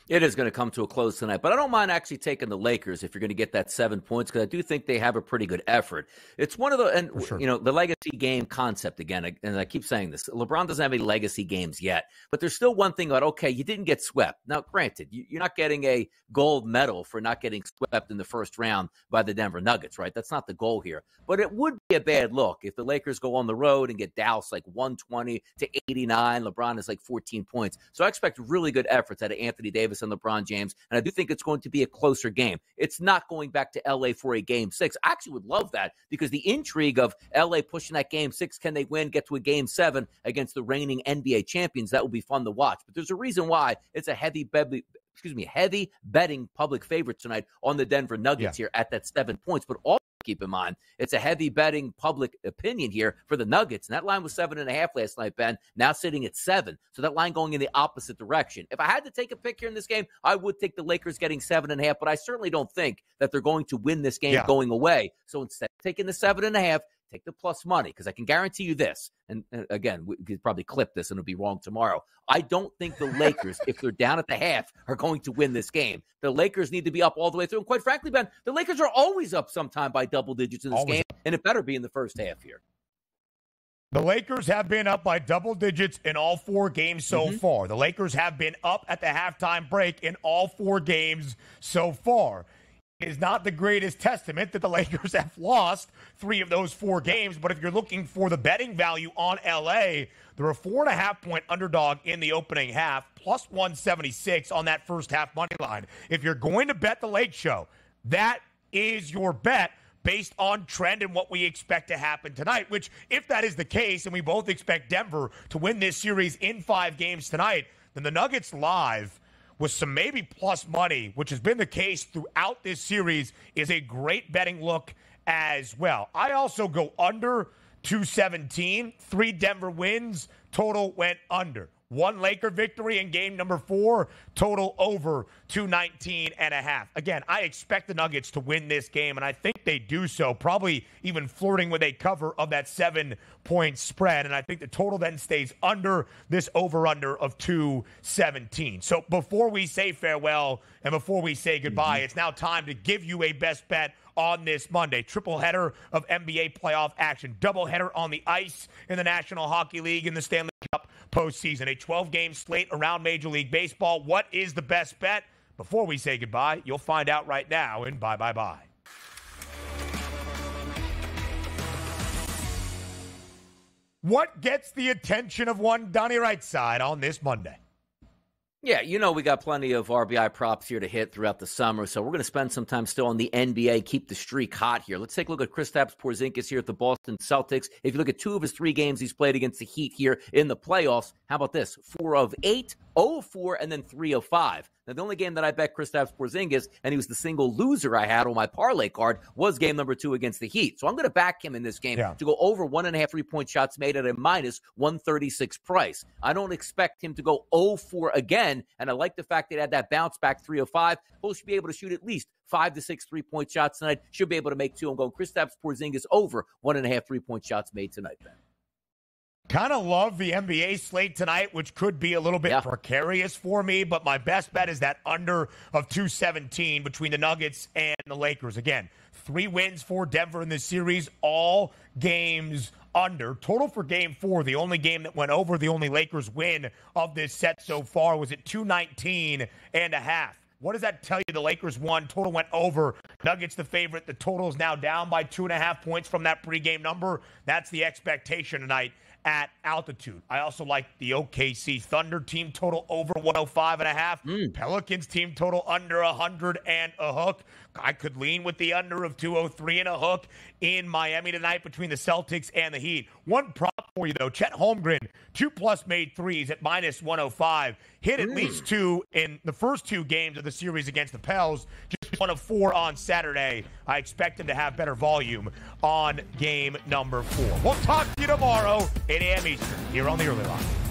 It is going to come to a close tonight, but I don't mind actually taking the Lakers if you're going to get that 7 points, because I do think they have a pretty good effort. It's one of the, and sure, the legacy game concept again, and I keep saying this, LeBron doesn't have any legacy games yet, but there's still one thing about, okay, you didn't get swept. Now, granted, you're not getting a gold medal for not getting swept in the first round by the Denver Nuggets, right? That's not the goal here, but it would be a bad look if the Lakers go on the road and get doused like 120 to 89. LeBron is like 14 points. So I expect really good efforts out of Anthony Davis and LeBron James, and I do think it's going to be a closer game. It's not going back to LA for a game 6. I actually would love that, because the intrigue of LA pushing that game 6, can they win, get to a game 7 against the reigning NBA champions, that will be fun to watch. But there's a reason why it's a heavy betting public favorite tonight on the Denver Nuggets here at that 7 points. But also keep in mind, it's a heavy betting public opinion here for the Nuggets. And that line was 7.5 last night, Ben, now sitting at 7. So that line going in the opposite direction. If I had to take a pick here in this game, I would take the Lakers getting 7.5, but I certainly don't think that they're going to win this game going away. So instead of taking the 7.5, take the plus money, because I can guarantee you this, and again, we could probably clip this and it'll be wrong tomorrow. I don't think the Lakers, if they're down at the half, are going to win this game. The Lakers need to be up all the way through. And quite frankly, Ben, the Lakers are always up sometime by double digits in this game, and it better be in the first half here. The Lakers have been up by double digits in all 4 games so far. The Lakers have been up at the halftime break in all 4 games so far. Is not the greatest testament that the Lakers have lost 3 of those 4 games. But if you're looking for the betting value on LA, they're a 4.5-point underdog in the opening half, plus 176 on that first half money line. If you're going to bet the Lake Show, that is your bet based on trend and what we expect to happen tonight, which, if that is the case, and we both expect Denver to win this series in 5 games tonight, then the Nuggets live with some maybe plus money, which has been the case throughout this series, is a great betting look as well. I also go under 217. 3 Denver wins. Total went under. 1 Laker victory in game number 4. Total over 219.5. Again, I expect the Nuggets to win this game, and I think they do so, probably even flirting with a cover of that 7-point spread. And I think the total then stays under this over-under of 217. So before we say farewell and before we say goodbye, it's now time to give you a best bet on this Monday. Triple header of NBA playoff action. Double header on the ice in the National Hockey League in the Stanley Cup postseason. A 12-game slate around Major League Baseball. What is the best bet? Before we say goodbye, you'll find out right now in Bye Bye Bye. What gets the attention of one Donnie Rightside on this Monday? Yeah, we got plenty of RBI props here to hit throughout the summer, so we're going to spend some time still on the NBA, keep the streak hot here. Let's take a look at Kristaps Porzingis here at the Boston Celtics. If you look at 2 of his 3 games he's played against the Heat here in the playoffs, how about this? 4 of 8, 0 of 4, and then 3 of 5. Now, the only game that I bet Kristaps Porzingis, and he was the single loser I had on my parlay card, was game number 2 against the Heat. So I'm going to back him in this game to go over 1.5 3-point shots made at a minus 136 price. I don't expect him to go 0-4 again, and I like the fact that he had that bounce back 3 of 5. Both should be able to shoot at least 5 to 6 3-point shots tonight. Should be able to make 2. I'm going Kristaps Porzingis over 1.5 3-point shots made tonight, Ben. Kind of love the NBA slate tonight, which could be a little bit precarious for me, but my best bet is that under of 217 between the Nuggets and the Lakers. Again, 3 wins for Denver in this series, all games under. Total for game 4, the only game that went over, the only Lakers win of this set so far was at 219.5. What does that tell you? The Lakers won, total went over. Nuggets the favorite. The total is now down by 2.5 points from that pregame number. That's the expectation tonight at altitude. I also like the OKC Thunder team total over 105.5. Pelicans team total under 100 and a hook. I could lean with the under of 203 and a hook in Miami tonight between the Celtics and the Heat. One prop for you, though. Chet Holmgren, 2+ made threes at minus 105. Hit at least 2 in the first 2 games of the series against the Pels. Just 1 of 4 on Saturday. I expect him to have better volume on game number 4. We'll talk to you tomorrow, 8 a.m. Eastern, here on the Early Line.